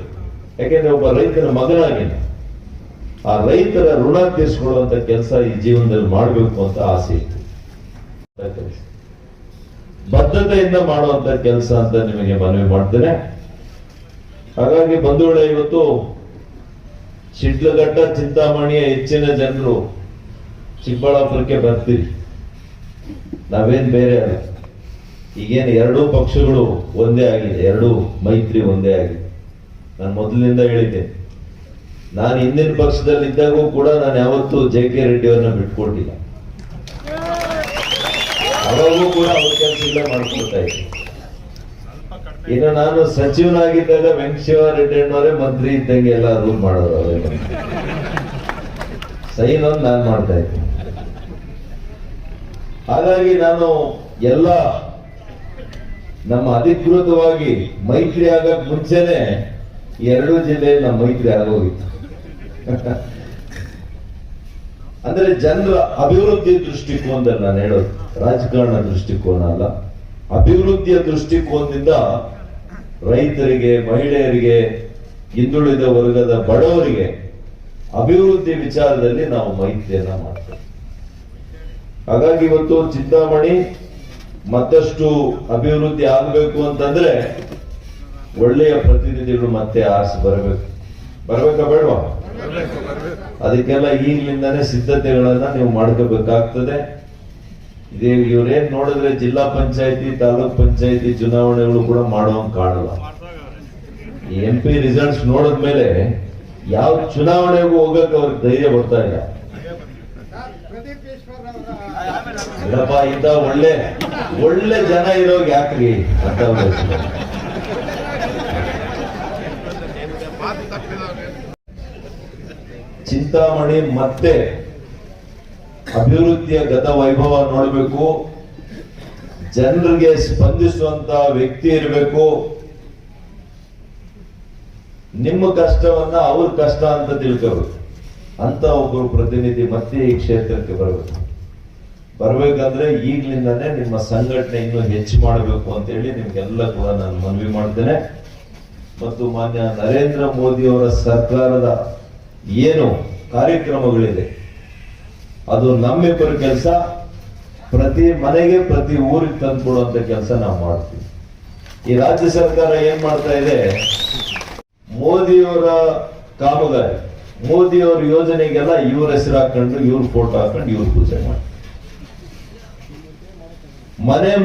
ಯಾಕೆಂದ್ರೆ ಒಬ್ಬ ರೈತನ ಮಗನಾಗಿ ಆ ರೈತರ ಋಣ ತೀರಿಸಿಕೊಳ್ಳುವಂತ ಕೆಲಸ ಈ ಜೀವನದಲ್ಲಿ ಮಾಡಬೇಕು ಅಂತ ಆಸೆ ಇತ್ತು. ಬದ್ಧತೆಯಿಂದ ಮಾಡುವಂತ ಕೆಲಸ ಅಂತ ನಿಮಗೆ ಮನವಿ ಮಾಡ್ತೇನೆ. ಹಾಗಾಗಿ ಬಂಧುಗಳೇ, ಇವತ್ತು ಶಿಡ್ಲಘಟ್ಟ ಚಿಂತಾಮಣಿಯ ಹೆಚ್ಚಿನ ಜನರು ಚಿಕ್ಕಬಳ್ಳಾಪುರಕ್ಕೆ ಬರ್ತೀರಿ. ನಾವೇನ್ ಬೇರೆ ಅಲ್ಲ. ಈಗೇನು ಎರಡೂ ಪಕ್ಷಗಳು ಒಂದೇ ಆಗಿದೆ, ಎರಡೂ ಮೈತ್ರಿ ಒಂದೇ ಆಗಿದೆ. ನಾನು ಮೊದಲಿನಿಂದ ಹೇಳಿದ್ದೇನೆ, ನಾನು ಹಿಂದಿನ ಪಕ್ಷದಲ್ಲಿ ಇದ್ದಾಗೂ ಕೂಡ ನಾನು ಯಾವತ್ತೂ JK ರೆಡ್ಡಿ ಅವ್ರನ್ನ ಬಿಟ್ಕೊಟ್ಟಿಲ್ಲ. ಅವಾಗೂ ಕೂಡ ಅವ್ರ ಕೆಲಸ ಮಾಡ್ಕೊಳ್ತಾ ಇದ್ದೆ. ಇನ್ನು ನಾನು ಸಚಿವನಾಗಿದ್ದಾಗ ವೆಂಕಟೇಶ್ವರ ರೆಡ್ಡಿ ಅಣ್ಣವರೇ ಮಂತ್ರಿ ಇದ್ದಂಗೆ ಎಲ್ಲ ರೂಲ್ ಮಾಡೋರು. ಅವರೇ ಸೈನ್ ಒಂದು ನಾನು ಮಾಡ್ತಾ ಇದ್ದೆ. ಹಾಗಾಗಿ ನಾನು ಎಲ್ಲ ನಮ್ಮ ಅಧಿಕೃತವಾಗಿ ಮೈತ್ರಿ ಆಗಕ್ ಮುಂಚೆನೆ ಎರಡೂ ಜಿಲ್ಲೆ ನಮ್ಮ ಮೈತ್ರಿ ಆಗೋಗಿತ್ತು. ಅಂದ್ರೆ ಜನರ ಅಭಿವೃದ್ಧಿ ದೃಷ್ಟಿಕೋನದಲ್ಲಿ ನಾನು ಹೇಳೋದು, ರಾಜಕಾರಣ ದೃಷ್ಟಿಕೋನ ಅಲ್ಲ, ಅಭಿವೃದ್ಧಿಯ ದೃಷ್ಟಿಕೋನದಿಂದ ರೈತರಿಗೆ, ಮಹಿಳೆಯರಿಗೆ, ಹಿಂದುಳಿದ ವರ್ಗದ ಬಡವರಿಗೆ ಅಭಿವೃದ್ಧಿ ವಿಚಾರದಲ್ಲಿ ನಾವು ಮೈತ್ರಿಯನ್ನ ಮಾಡ್ತೇವೆ. ಹಾಗಾಗಿ ಇವತ್ತು ಚಿಂತಾಮಣಿ ಮತ್ತಷ್ಟು ಅಭಿವೃದ್ಧಿ ಆಗಬೇಕು ಅಂತಂದ್ರೆ ಒಳ್ಳೆಯ ಪ್ರತಿನಿಧಿಗಳು ಮತ್ತೆ ಆರಿಸಿ ಬರ್ಬೇಕಾ ಬೇಡವಾ? ಅದಕ್ಕೆಲ್ಲ ಈಗಲಿಂದಾನೇ ಸಿದ್ಧತೆಗಳನ್ನ ನೀವು ಮಾಡ್ಕೋಬೇಕಾಗ್ತದೆ. ಇದೇ ಇವ್ರೇನ್ ನೋಡಿದ್ರೆ ಜಿಲ್ಲಾ ಪಂಚಾಯತಿ, ತಾಲೂಕ್ ಪಂಚಾಯತಿ ಚುನಾವಣೆಗಳು ಕೂಡ ಮಾಡುವಂಗ್ ಕಾಣಲ್ಲ. ಈ MP ರಿಸಲ್ಟ್ಸ್ ನೋಡಿದ್ಮೇಲೆ ಯಾವ ಚುನಾವಣೆಗೂ ಹೋಗಕ್ಕೆ ಅವ್ರಿಗೆ ಧೈರ್ಯ ಬರ್ತಾ ಇಲ್ಲ. ಇಲ್ಲಪ್ಪ, ಇಂಥ ಒಳ್ಳೆ ಜನ ಇರೋಗ್ ಯಾಕ್ರಿ ಅಂತ ಚಿಂತಾಮಣಿ ಮತ್ತೆ ಅಭಿವೃದ್ಧಿಯ ಗತ ವೈಭವ ನೋಡಬೇಕು. ಜನರಿಗೆ ಸ್ಪಂದಿಸುವಂತ ವ್ಯಕ್ತಿ ಇರಬೇಕು. ನಿಮ್ಮ ಕಷ್ಟವನ್ನ ಅವ್ರ ಕಷ್ಟ ಅಂತ ತಿಳ್ಕೋಬೇಕು ಅಂತ ಒಬ್ಬರು ಪ್ರತಿನಿಧಿ ಮತ್ತೆ ಈ ಕ್ಷೇತ್ರಕ್ಕೆ ಬರ್ಬೇಕಂದ್ರೆ ಈಗ್ಲಿಂದಾನೇ ನಿಮ್ಮ ಸಂಘಟನೆ ಇನ್ನೂ ಹೆಚ್ಚು ಮಾಡಬೇಕು ಅಂತ ಹೇಳಿ ನಿಮ್ಗೆಲ್ಲ ಕೂಡ ನಾನು ಮನವಿ ಮಾಡ್ತೇನೆ. ಮತ್ತು ಮಾನ್ಯ ನರೇಂದ್ರ ಮೋದಿ ಅವರ ಸರ್ಕಾರದ ಏನು ಕಾರ್ಯಕ್ರಮಗಳಿದೆ ಅದು ನಮ್ಮಿಬ್ಬರ ಕೆಲಸ. ಪ್ರತಿ ಮನೆಗೆ, ಪ್ರತಿ ಊರಿಗೆ ತಂದುಕೊಡುವಂತ ಕೆಲಸ ನಾವು ಮಾಡ್ತೀವಿ. ಈ ರಾಜ್ಯ ಸರ್ಕಾರ ಏನ್ ಮಾಡ್ತಾ ಇದೆ, ಮೋದಿಯವರ ಕಾಮಗಾರಿ, ಮೋದಿಯವರ ಯೋಜನೆಗೆಲ್ಲ ಇವ್ರ ಹೆಸರು ಹಾಕೊಂಡು, ಇವ್ರ ಫೋಟೋ ಹಾಕೊಂಡು, ಇವ್ರ ಪೂಜೆ ಮಾಡಿ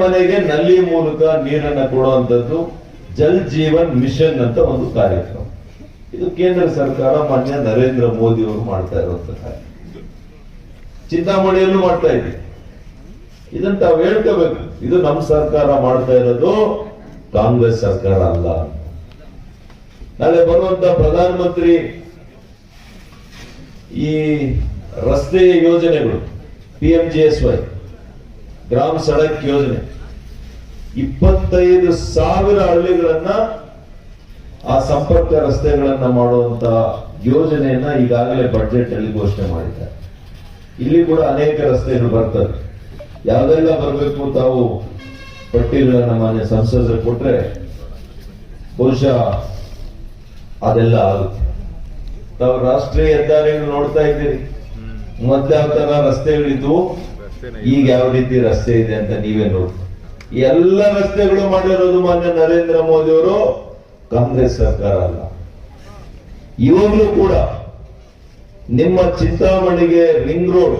ಮನೆಗೆ ನಲ್ಲಿ ಮೂಲಕ ನೀರನ್ನ ಕೊಡುವಂತದ್ದು ಜಲ್ ಜೀವನ್ ಮಿಷನ್ ಅಂತ ಒಂದು ಕಾರ್ಯಕ್ರಮ. ಇದು ಕೇಂದ್ರ ಸರ್ಕಾರ ಮಾನ್ಯ ನರೇಂದ್ರ ಮೋದಿ ಅವರು ಮಾಡ್ತಾ ಇರುವಂತಹ ಕಾರ್ಯ. ಚಿಂತಾಮಣಿಯಲ್ಲೂ ಮಾಡ್ತಾ ಇದ್ದೀವಿ. ಇದನ್ನ ತಾವು ಹೇಳ್ಕೋಬೇಕು, ಇದು ನಮ್ಮ ಸರ್ಕಾರ ಮಾಡ್ತಾ ಇರೋದು, ಕಾಂಗ್ರೆಸ್ ಸರ್ಕಾರ ಅಲ್ಲ. ನಾಳೆ ಬರುವಂತ ಪ್ರಧಾನಮಂತ್ರಿ ಈ ರಸ್ತೆ ಯೋಜನೆಗಳು, PMGSY ಗ್ರಾಮ ಸಡಕ್ ಯೋಜನೆ, 25,000 ಹಳ್ಳಿಗಳನ್ನ ಆ ಸಂಪರ್ಕ ರಸ್ತೆಗಳನ್ನ ಮಾಡುವಂತ ಯೋಜನೆಯನ್ನ ಈಗಾಗಲೇ ಬಜೆಟ್ ಅಲ್ಲಿ ಘೋಷಣೆ ಮಾಡಿದ್ದಾರೆ. ಇಲ್ಲಿ ಕೂಡ ಅನೇಕ ರಸ್ತೆಗಳು ಬರ್ತವೆ. ಯಾವ್ದೆಲ್ಲ ಬರಬೇಕು ತಾವು ಪಟ್ಟಿಗಳನ್ನ ಮಾನ್ಯ ಸಂಸದರು ಕೊಟ್ರೆ ಬಹುಶಃ ಅದೆಲ್ಲ ಆಗುತ್ತೆ. ತಾವು ರಾಷ್ಟ್ರೀಯ ಹೆದ್ದಾರಿಗಳು ನೋಡ್ತಾ ಇದ್ದೀರಿ, ಮೊದ್ಲು ಯಾವ ತರ ರಸ್ತೆಗಳಿದ್ವು, ಈಗ ಯಾವ ರೀತಿ ರಸ್ತೆ ಇದೆ ಅಂತ ನೀವೇ ನೋಡಿ. ಎಲ್ಲ ರಸ್ತೆಗಳು ಮಾಡಿರೋದು ಮಾನ್ಯ ನರೇಂದ್ರ ಮೋದಿ ಅವರು, ಕಾಂಗ್ರೆಸ್ ಸರ್ಕಾರ ಅಲ್ಲ. ಇವಾಗಲೂ ಕೂಡ ನಿಮ್ಮ ಚಿಂತಾಮಣಿಗೆ ರಿಂಗ್ ರೋಡ್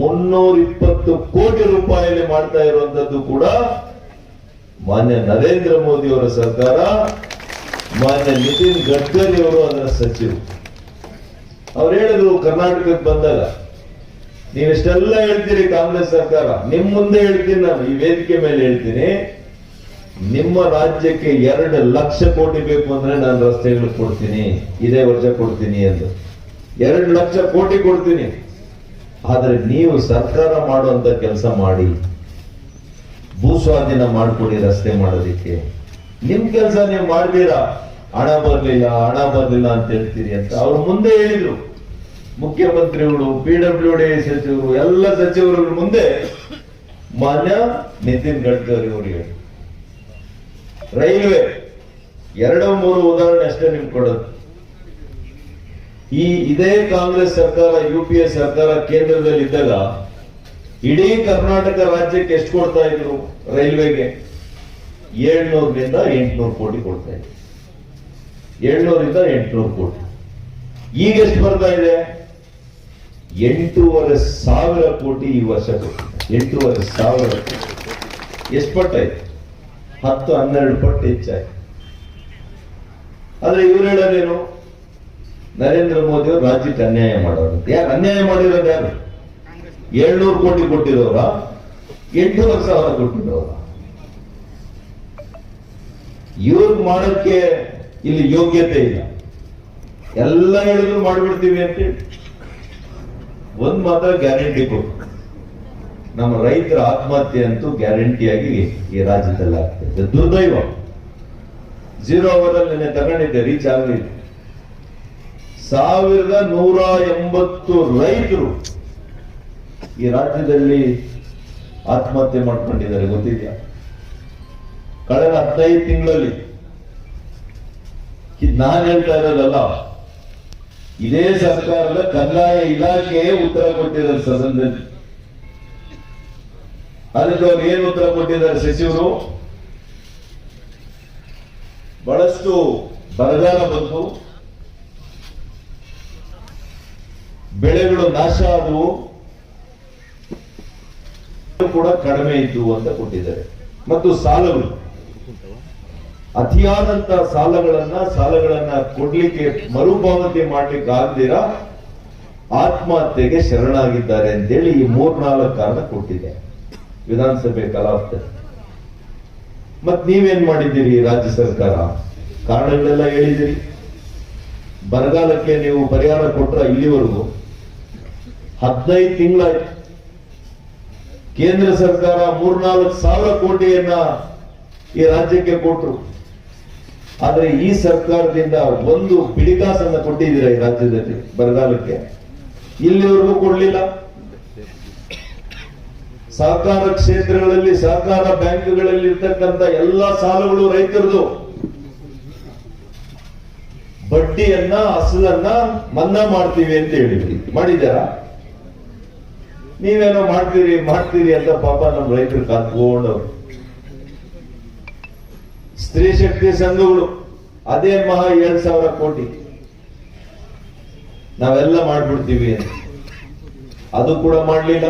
320 ಕೋಟಿ ರೂಪಾಯಿಯಲ್ಲಿ ಮಾಡ್ತಾ ಇರುವಂತದ್ದು ಕೂಡ ಮಾನ್ಯ ನರೇಂದ್ರ ಮೋದಿ ಅವರ ಸರ್ಕಾರ, ಮಾನ್ಯ ನಿತಿನ್ ಗಡ್ಕರಿ ಅವರು ಅದರ ಸಚಿವರು. ಅವ್ರು ಹೇಳಿದ್ರು ಕರ್ನಾಟಕಕ್ಕೆ ಬಂದಾಗ, ನೀವೆಷ್ಟೆಲ್ಲ ಹೇಳ್ತೀರಿ ಕಾಂಗ್ರೆಸ್ ಸರ್ಕಾರ, ನಿಮ್ ಮುಂದೆ ಹೇಳ್ತೀನಿ, ನಾನು ಈ ವೇದಿಕೆ ಮೇಲೆ ಹೇಳ್ತೀನಿ, ನಿಮ್ಮ ರಾಜ್ಯಕ್ಕೆ 2 ಲಕ್ಷ ಕೋಟಿ ಬೇಕು ಅಂದ್ರೆ ನಾನು ರಸ್ತೆಗಳು ಕೊಡ್ತೀನಿ, ಇದೇ ವರ್ಷ ಕೊಡ್ತೀನಿ ಎಂದು 2 ಲಕ್ಷ ಕೋಟಿ ಕೊಡ್ತೀನಿ. ಆದ್ರೆ ನೀವು ಸರ್ಕಾರ ಮಾಡುವಂತ ಕೆಲಸ ಮಾಡಿ, ಭೂಸ್ವಾಧೀನ ಮಾಡ್ಕೊಡಿ ರಸ್ತೆ ಮಾಡೋದಿಕ್ಕೆ. ನಿಮ್ ಕೆಲಸ ನೀವು ಮಾಡ್ತೀರಾ, ಹಣ ಬರ್ಲಿಲ್ಲ ಅಂತ ಹೇಳ್ತೀರಿ ಅಂತ ಅವ್ರು ಮುಂದೆ ಹೇಳಿದ್ರು. ಮುಖ್ಯಮಂತ್ರಿಗಳು, PWD ಸಚಿವರು, ಎಲ್ಲ ಸಚಿವರ ಮುಂದೆ ಮಾನ್ಯ ನಿತಿನ್ ಗಡ್ಕರಿ ಅವರು ಹೇಳಿ. ರೈಲ್ವೆ 2 3 ಉದಾಹರಣೆ ಅಷ್ಟೇ ನಿಮ್ಗೆ ಕೊಡೋದು. ಇದೇ ಕಾಂಗ್ರೆಸ್ ಸರ್ಕಾರ, UPA ಸರ್ಕಾರ ಕೇಂದ್ರದಲ್ಲಿ ಇದ್ದಾಗ ಇಡೀ ಕರ್ನಾಟಕ ರಾಜ್ಯಕ್ಕೆ ಎಷ್ಟು ಕೊಡ್ತಾ ಇದ್ರು? ರೈಲ್ವೆಗೆ 700ರಿಂದ 800 ಕೋಟಿ ಕೊಡ್ತಾ ಇದ್ರು. 700ರಿಂದ 800 ಕೋಟಿ. ಈಗ ಎಷ್ಟು ಬರ್ತಾ ಇದೆ? 8,500 ಕೋಟಿ ಈ ವರ್ಷ ಕೊಟ್ಟಿದೆ. 8,500 ಕೋಟಿ. ಎಷ್ಟು ಪಟ್ಟಾಯ್ತು? 10-12 ಪಟ್ಟು ಹೆಚ್ಚಾಯ್ತು. ಆದ್ರೆ ಇವ್ರು ಹೇಳೋದೇನು? ನರೇಂದ್ರ ಮೋದಿ ಅವರು ರಾಜ್ಯಕ್ಕೆ ಅನ್ಯಾಯ ಮಾಡೋರು. ಯಾರು ಅನ್ಯಾಯ ಮಾಡಿರೋದು? ಯಾರು? 700 ಕೋಟಿ ಕೊಟ್ಟಿರೋರ, 8,500 ಕೊಟ್ಟಿರೋರ? ಇವ್ರಿಗೆ ಮಾಡೋಕ್ಕೆ ಇಲ್ಲಿ ಯೋಗ್ಯತೆ ಇಲ್ಲ. ಎಲ್ಲ ಹೇಳಿದ್ರು ಮಾಡ್ಬಿಡ್ತೀವಿ ಅಂತೇಳಿ ಒಂದ್ ಮಾತ್ರ ಗ್ಯಾರಂಟಿ ಕೊಟ್ಟು, ನಮ್ಮ ರೈತರ ಆತ್ಮಹತ್ಯೆ ಅಂತೂ ಗ್ಯಾರಂಟಿಯಾಗಿ ಈ ರಾಜ್ಯದಲ್ಲಿ ಆಗ್ತದೆ. ದುರ್ದೈವ. 0 ಅವರಲ್ಲಿ ನೆನ್ನೆ ತಗೊಂಡಿದ್ದೆ, ರೀಚ್ ಆಗಲಿಲ್ಲ. 1180 ರೈತರು ಈ ರಾಜ್ಯದಲ್ಲಿ ಆತ್ಮಹತ್ಯೆ ಮಾಡ್ಕೊಂಡಿದ್ದಾರೆ. ಗೊತ್ತಿದ್ಯಾ? ಕಳೆದ 15 ತಿಂಗಳಲ್ಲಿ. ನಾನು ಹೇಳ್ತಾ ಇರೋದಲ್ಲ, ಇದೇ ಸರ್ಕಾರದ ಕಂದಾಯ ಇಲಾಖೆಯೇ ಉತ್ತರ ಕೊಟ್ಟಿದ್ದಾರೆ ಸದನದಲ್ಲಿ. ಅದಕ್ಕೆ ಅವ್ರು ಏನು ಉತ್ತರ ಕೊಟ್ಟಿದ್ದಾರೆ ಸಚಿವರು? ಬಹಳಷ್ಟು ಬರಗಾಲ ಬಂತು, ಬೆಳೆಗಳು ನಾಶ ಆದವು, ಕೂಡ ಕಡಿಮೆ ಇತ್ತು ಅಂತ ಕೊಟ್ಟಿದ್ದಾರೆ. ಮತ್ತು ಸಾಲಗಳು, ಅತಿಯಾದಂತ ಸಾಲಗಳನ್ನ ಕೊಡ್ಲಿಕ್ಕೆ, ಮರುಪಾವತಿ ಮಾಡ್ಲಿಕ್ಕೆ ಆಗದಿರ ಆತ್ಮಹತ್ಯೆಗೆ ಶರಣಾಗಿದ್ದಾರೆ ಅಂತೇಳಿ ಈ 3-4 ಕಾರಣ ಕೊಟ್ಟಿದೆ ವಿಧಾನಸಭೆ ಕಲಾಪದಲ್ಲಿ. ಮತ್ ನೀವೇನ್ ಮಾಡಿದ್ದೀರಿ? ರಾಜ್ಯ ಸರ್ಕಾರ ಕಾರಣಗಳೆಲ್ಲ ಹೇಳಿದಿರಿ. ಬರಗಾಲಕ್ಕೆ ನೀವು ಪರಿಹಾರ ಕೊಟ್ರ? ಇಲ್ಲಿವರೆಗೂ 15 ತಿಂಗಳಾಯ್ತು. ಕೇಂದ್ರ ಸರ್ಕಾರ 3-4 ಸಾವಿರ ಕೋಟಿಯನ್ನ ಈ ರಾಜ್ಯಕ್ಕೆ ಕೊಟ್ಟರು. ಆದ್ರೆ ಈ ಸರ್ಕಾರದಿಂದ ಒಂದು ಬಿಡಿಕಾಸನ್ನ ಕೊಟ್ಟಿದ್ದೀರಾ ಈ ರಾಜ್ಯದಲ್ಲಿ ಬರಗಾಲಕ್ಕೆ? ಇಲ್ಲಿವರೆಗೂ ಕೊಡ್ಲಿಲ್ಲ. ಸಹಕಾರ ಕ್ಷೇತ್ರಗಳಲ್ಲಿ, ಸಹಕಾರ ಬ್ಯಾಂಕ್ಗಳಲ್ಲಿ ಇರ್ತಕ್ಕಂಥ ಎಲ್ಲಾ ಸಾಲಗಳು ರೈತರದು. ಬಡ್ಡಿಯನ್ನ, ಅಸಲನ್ನ ಮನ್ನಾ ಮಾಡ್ತೀವಿ ಅಂತ ಹೇಳಿದ್ರಿ. ಮಾಡಿದಾರಾ? ನೀವೇನೋ ಮಾಡ್ತೀರಿ ಅಂತ ಪಾಪ ನಮ್ಮ ರೈತರು ಕಾತ್ಕೊಂಡವ್ರು. ಸ್ತ್ರೀ ಶಕ್ತಿ ಸಂಘಗಳು ಅದೇ ಮಹಾ 7,000 ಕೋಟಿ ನಾವೆಲ್ಲ ಮಾಡ್ಬಿಡ್ತೀವಿ ಅಂತ. ಅದು ಕೂಡ ಮಾಡ್ಲಿಲ್ಲ.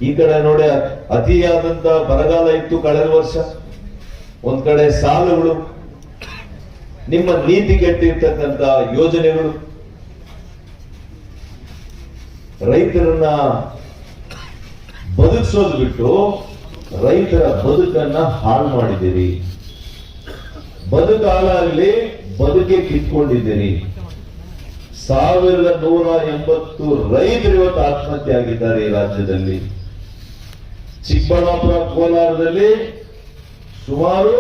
ಈ ಕಡೆ ನೋಡಿ, ಅತಿಯಾದಂತ ಬರಗಾಲ ಇತ್ತು ಕಳೆದ ವರ್ಷ. ಒಂದ್ ಕಡೆ ಸಾಲಗಳು, ನಿಮ್ಮ ನೀತಿ ಕೆಟ್ಟಿರ್ತಕ್ಕಂಥ ಯೋಜನೆಗಳು, ರೈತರನ್ನ ಬದುಕಿಸೋದು ಬಿಟ್ಟು ರೈತರ ಬದುಕನ್ನ ಹಾಳು ಮಾಡಿದ್ದೀರಿ. ಬದುಕು ಹಾಳಾಗ್ಲಿ, ಬದುಕೆ ಕಿತ್ಕೊಂಡಿದ್ದೀರಿ. 1180 ರೈತರು ಇವತ್ತು ಆತ್ಮಹತ್ಯೆ ಆಗಿದ್ದಾರೆ ಈ ರಾಜ್ಯದಲ್ಲಿ. ಚಿಕ್ಕಬಳ್ಳಾಪುರ, ಕೋಲಾರದಲ್ಲಿ ಸುಮಾರು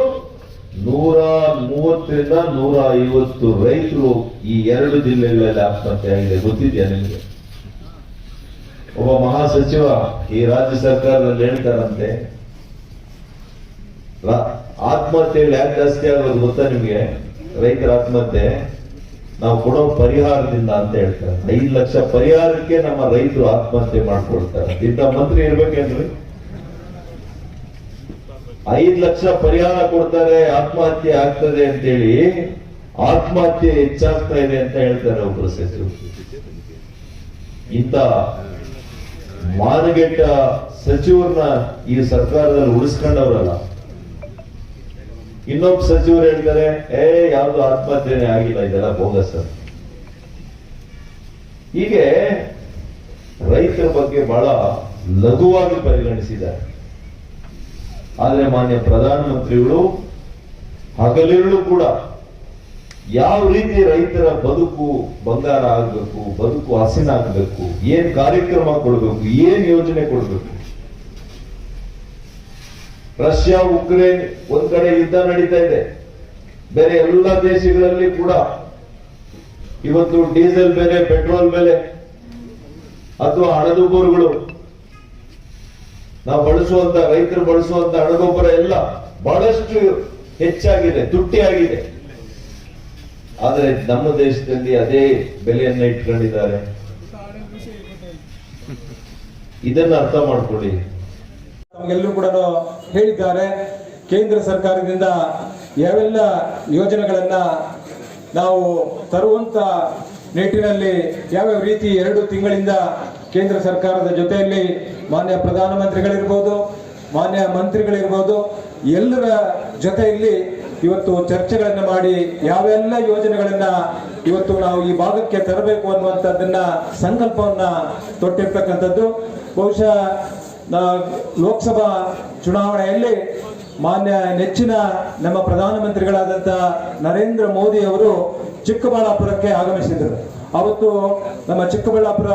130ರಿಂದ 150 ರೈತರು ಈ 2 ಜಿಲ್ಲೆಗಳಲ್ಲಿ ಆತ್ಮಹತ್ಯೆ ಆಗಿದೆ. ಗೊತ್ತಿದೆಯಾ ನಿಮಗೆ? ಒಬ್ಬ ಮಹಾಸಚಿವ ಈ ರಾಜ್ಯ ಸರ್ಕಾರದಲ್ಲಿ ಹೇಳ್ತಾರಂತೆ, ಆತ್ಮಹತ್ಯೆಗಳು ಯಾಕೆ ಜಾಸ್ತಿ ಆಗೋದು ಗೊತ್ತಾ ನಿಮ್ಗೆ? ರೈತರ ಆತ್ಮಹತ್ಯೆ ನಾವು ಕೊಡೋ ಪರಿಹಾರದಿಂದ ಅಂತ ಹೇಳ್ತಾರೆ. 5 ಲಕ್ಷ ಪರಿಹಾರಕ್ಕೆ ನಮ್ಮ ರೈತರು ಆತ್ಮಹತ್ಯೆ ಮಾಡ್ಕೊಳ್ತಾರೆ. ಇಂಥ ಮಂತ್ರಿ ಇರ್ಬೇಕೇನ್ರಿ? 5 ಲಕ್ಷ ಪರಿಹಾರ ಕೊಡ್ತಾರೆ, ಆತ್ಮಹತ್ಯೆ ಆಗ್ತದೆ ಅಂತೇಳಿ ಆತ್ಮಹತ್ಯೆ ಹೆಚ್ಚಾಗ್ತಾ ಇದೆ ಅಂತ ಹೇಳ್ತಾರೆ ಒಬ್ರು ಸಚಿವರು. ಇಂಥ ಮಾನಗೆಟ್ಟ ಸಚಿವರನ್ನ ಈ ಸರ್ಕಾರದಲ್ಲಿ ಉಳಿಸ್ಕೊಂಡವ್ರಲ್ಲ. ಇನ್ನೊಬ್ಬ ಸಚಿವರು ಹೇಳ್ತಾರೆ, ಯಾವ್ದು ಆತ್ಮಹತ್ಯೆನೇ ಆಗಿಲ್ಲ, ಇದೆಲ್ಲ ಬೋಗಸ್. ಹೀಗೆ ರೈತರ ಬಗ್ಗೆ ಬಹಳ ಲಘುವಾಗಿ ಪರಿಗಣಿಸಿದ್ದಾರೆ. ಆದ್ರೆ ಮಾನ್ಯ ಪ್ರಧಾನಮಂತ್ರಿಗಳು ಹಗಲಿರುಳು ಕೂಡ ಯಾವ ರೀತಿ ರೈತರ ಬದುಕು ಬಂಗಾರ ಆಗ್ಬೇಕು, ಬದುಕು ಹಸಿನಾಗಬೇಕು, ಏನ್ ಕಾರ್ಯಕ್ರಮ ಕೊಡಬೇಕು, ಏನ್ ಯೋಜನೆ ಕೊಡಬೇಕು. ರಷ್ಯಾ ಉಕ್ರೇನ್ ಒಂದ್ ಕಡೆ ಯುದ್ಧ ನಡೀತಾ ಇದೆ. ಬೇರೆ ಎಲ್ಲ ದೇಶಗಳಲ್ಲಿ ಕೂಡ ಇವತ್ತು ಡೀಸೆಲ್ ಬೆಲೆ, ಪೆಟ್ರೋಲ್ ಬೆಲೆ ಅಥವಾ ಹಣದುಬ್ಬರಗಳು, ನಾವು ಬಳಸುವಂತ, ರೈತರು ಬಳಸುವಂತ ಹಣಗೊಬ್ಬರ ಎಲ್ಲ ಬಹಳಷ್ಟು ಹೆಚ್ಚಾಗಿದೆ, ತುಟ್ಟಿಯಾಗಿದೆ. ಆದ್ರೆ ನಮ್ಮ ದೇಶದಲ್ಲಿ ಅದೇ ಬೆಲೆಯನ್ನ ಇಟ್ಕೊಂಡಿದ್ದಾರೆ. ಇದನ್ನ ಅರ್ಥ ಮಾಡ್ಕೊಳ್ಳಿ. ನಮಗೆಲ್ಲರೂ ಕೂಡ ಹೇಳಿದ್ದಾರೆ, ಕೇಂದ್ರ ಸರ್ಕಾರದಿಂದ ಯಾವೆಲ್ಲ ಯೋಜನೆಗಳನ್ನ ನಾವು ತರುವಂತ ನಿಟ್ಟಿನಲ್ಲಿ ಯಾವ್ಯಾವ ರೀತಿ 2 ತಿಂಗಳಿಂದ ಕೇಂದ್ರ ಸರ್ಕಾರದ ಜೊತೆಯಲ್ಲಿ ಮಾನ್ಯ ಪ್ರಧಾನಮಂತ್ರಿಗಳಿರ್ಬೋದು, ಮಾನ್ಯ ಮಂತ್ರಿಗಳಿರ್ಬೋದು, ಎಲ್ಲರ ಜೊತೆಯಲ್ಲಿ ಇವತ್ತು ಚರ್ಚೆಗಳನ್ನು ಮಾಡಿ ಯಾವೆಲ್ಲ ಯೋಜನೆಗಳನ್ನ ಇವತ್ತು ನಾವು ಈ ಭಾಗಕ್ಕೆ ತರಬೇಕು ಅನ್ನುವಂಥದ್ದನ್ನ ಸಂಕಲ್ಪವನ್ನ ತೊಟ್ಟಿರ್ತಕ್ಕಂಥದ್ದು. ಬಹುಶಃ ಲೋಕಸಭಾ ಚುನಾವಣೆಯಲ್ಲಿ ಮಾನ್ಯ ನೆಚ್ಚಿನ ನಮ್ಮ ಪ್ರಧಾನಮಂತ್ರಿಗಳಾದಂಥ ನರೇಂದ್ರ ಮೋದಿ ಅವರು ಚಿಕ್ಕಬಳ್ಳಾಪುರಕ್ಕೆ ಆಗಮಿಸಿದರು. ಅವತ್ತು ನಮ್ಮ ಚಿಕ್ಕಬಳ್ಳಾಪುರ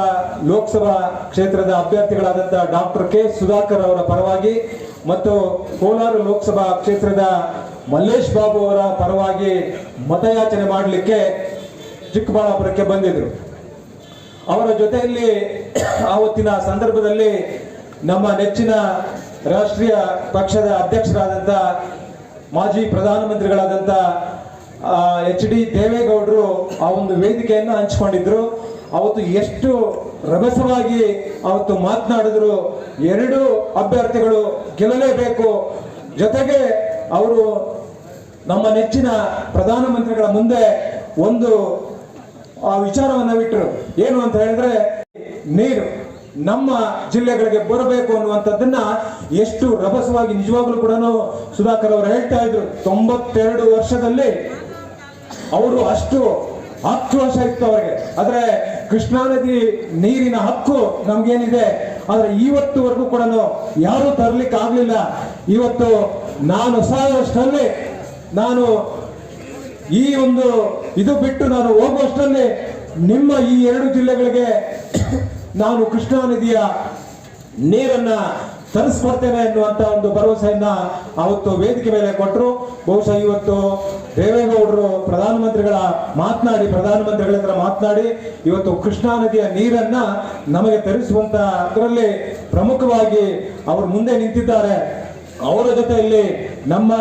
ಲೋಕಸಭಾ ಕ್ಷೇತ್ರದ ಅಭ್ಯರ್ಥಿಗಳಾದಂಥ ಡಾಕ್ಟರ್ ಕೆ ಸುಧಾಕರ್ ಅವರ ಪರವಾಗಿ ಮತ್ತು ಕೋಲಾರ ಲೋಕಸಭಾ ಕ್ಷೇತ್ರದ ಮಲ್ಲೇಶ್ ಬಾಬು ಅವರ ಪರವಾಗಿ ಮತಯಾಚನೆ ಮಾಡಲಿಕ್ಕೆ ಚಿಕ್ಕಬಳ್ಳಾಪುರಕ್ಕೆ ಬಂದಿದ್ರು. ಅವರ ಜೊತೆಯಲ್ಲಿ ಆವತ್ತಿನ ಸಂದರ್ಭದಲ್ಲಿ ನಮ್ಮ ನೆಚ್ಚಿನ ರಾಷ್ಟ್ರೀಯ ಪಕ್ಷದ ಅಧ್ಯಕ್ಷರಾದಂಥ ಮಾಜಿ ಪ್ರಧಾನಮಂತ್ರಿಗಳಾದಂಥ HD ದೇವೇಗೌಡರು ಆ ಒಂದು ವೇದಿಕೆಯನ್ನು ಹಂಚಿಕೊಂಡಿದ್ರು. ಅವತ್ತು ಎಷ್ಟು ರಭಸವಾಗಿ ಅವತ್ತು ಮಾತನಾಡಿದ್ರು. 2 ಅಭ್ಯರ್ಥಿಗಳು ಗೆಲ್ಲಲೇಬೇಕು, ಜೊತೆಗೆ ಅವರು ನಮ್ಮ ನೆಚ್ಚಿನ ಪ್ರಧಾನಮಂತ್ರಿಗಳ ಮುಂದೆ ಒಂದು ವಿಚಾರವನ್ನು ಬಿಟ್ಟರು. ಏನು ಅಂತ ಹೇಳಿದ್ರೆ, ನೀರು ನಮ್ಮ ಜಿಲ್ಲೆಗಳಿಗೆ ಬರಬೇಕು ಅನ್ನುವಂಥದ್ದನ್ನ ಎಷ್ಟು ರಭಸವಾಗಿ ನಿಜವಾಗ್ಲೂ ಕೂಡ ಸುಧಾಕರ್ ಅವರು ಹೇಳ್ತಾ ಇದ್ರು. 92 ವರ್ಷದಲ್ಲಿ ಅವರು ಅಷ್ಟು ಆಕ್ರೋಶ ಇತ್ತು ಅವರಿಗೆ. ಆದ್ರೆ ಕೃಷ್ಣಾ ನದಿ ನೀರಿನ ಹಕ್ಕು ನಮ್ಗೇನಿದೆ, ಆದ್ರೆ ಇವತ್ತುವರೆಗೂ ಕೂಡ ಯಾರು ತರ್ಲಿಕ್ಕೆ ಆಗ್ಲಿಲ್ಲ. ಇವತ್ತು ನಾನು ಸಾಯುವಷ್ಟರಲ್ಲಿ, ನಾನು ಈ ಒಂದು ಇದು ಬಿಟ್ಟು ನಾನು ಹೋಗುವಷ್ಟರಲ್ಲಿ ನಿಮ್ಮ ಈ 2 ಜಿಲ್ಲೆಗಳಿಗೆ ನಾನು ಕೃಷ್ಣಾ ನದಿಯ ನೀರನ್ನ ತರಿಸ್ಕೊಡ್ತೇನೆ ಎನ್ನುವಂತ ಒಂದು ಭರವಸೆಯನ್ನ ಅವತ್ತು ವೇದಿಕೆ ಮೇಲೆ ಕೊಟ್ಟರು. ಬಹುಶಃ ಇವತ್ತು ದೇವೇಗೌಡರು ಪ್ರಧಾನಮಂತ್ರಿಗಳ ಹತ್ರ ಮಾತನಾಡಿ ಇವತ್ತು ಕೃಷ್ಣಾ ನದಿಯ ನೀರನ್ನ ನಮಗೆ ತರಿಸುವಂತ ಅದರಲ್ಲಿ ಪ್ರಮುಖವಾಗಿ ಅವರು ಮುಂದೆ ನಿಂತಿದ್ದಾರೆ. ಅವರ ಜೊತೆಯಲ್ಲಿ ನಮ್ಮ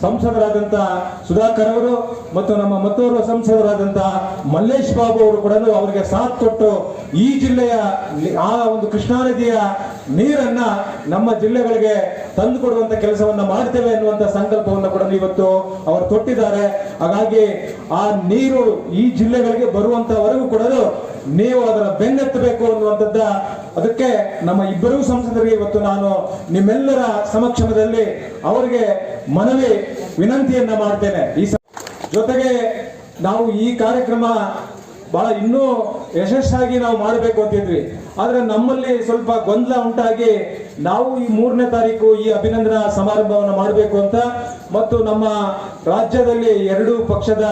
ಸಂಸದರಾದಂಥ ಸುಧಾಕರ್ ಅವರು ಮತ್ತು ನಮ್ಮ ಮತ್ತೋರ್ವ ಸಂಸದರಾದಂಥ ಮಲ್ಲೇಶ್ ಬಾಬು ಅವರು ಕೂಡ ಅವರಿಗೆ ಸಾಥ್ ಕೊಟ್ಟು ಈ ಜಿಲ್ಲೆಯ ಆ ಒಂದು ಕೃಷ್ಣಾ ನದಿಯ ನೀರನ್ನ ನಮ್ಮ ಜಿಲ್ಲೆಗಳಿಗೆ ತಂದು ಕೊಡುವಂತ ಕೆಲಸವನ್ನ ಮಾಡ್ತೇವೆ ಎನ್ನುವಂತ ಸಂಕಲ್ಪವನ್ನು ಕೂಡ ಇವತ್ತು ಅವರು ತೊಟ್ಟಿದ್ದಾರೆ. ಹಾಗಾಗಿ ಆ ನೀರು ಈ ಜಿಲ್ಲೆಗಳಿಗೆ ಬರುವಂತವರೆಗೂ ಕೂಡ ನೀವು ಅದರ ಬೆನ್ನೆತ್ತಬೇಕು ಅನ್ನುವಂಥದ್ದ. ಅದಕ್ಕೆ ನಮ್ಮ ಇಬ್ಬರೂ ಸಂಸದರಿಗೆ ಇವತ್ತು ನಾನು ನಿಮ್ಮೆಲ್ಲರ ಸಮಕ್ಷಮದಲ್ಲಿ ಅವರಿಗೆ ವಿನಂತಿಯನ್ನ ಮಾಡ್ತೇನೆ. ಈ ಜೊತೆಗೆ ನಾವು ಈ ಕಾರ್ಯಕ್ರಮ ಬಹಳ ಇನ್ನೂ ಯಶಸ್ಸಾಗಿ ನಾವು ಮಾಡಬೇಕು ಅಂತಿದ್ವಿ. ಆದ್ರೆ ನಮ್ಮಲ್ಲಿ ಸ್ವಲ್ಪ ಗೊಂದಲ ಉಂಟಾಗಿ ನಾವು ಈ 3ನೇ ತಾರೀಕು ಈ ಅಭಿನಂದನಾ ಸಮಾರಂಭವನ್ನು ಮಾಡಬೇಕು ಅಂತ, ಮತ್ತು ನಮ್ಮ ರಾಜ್ಯದಲ್ಲಿ 2 ಪಕ್ಷದ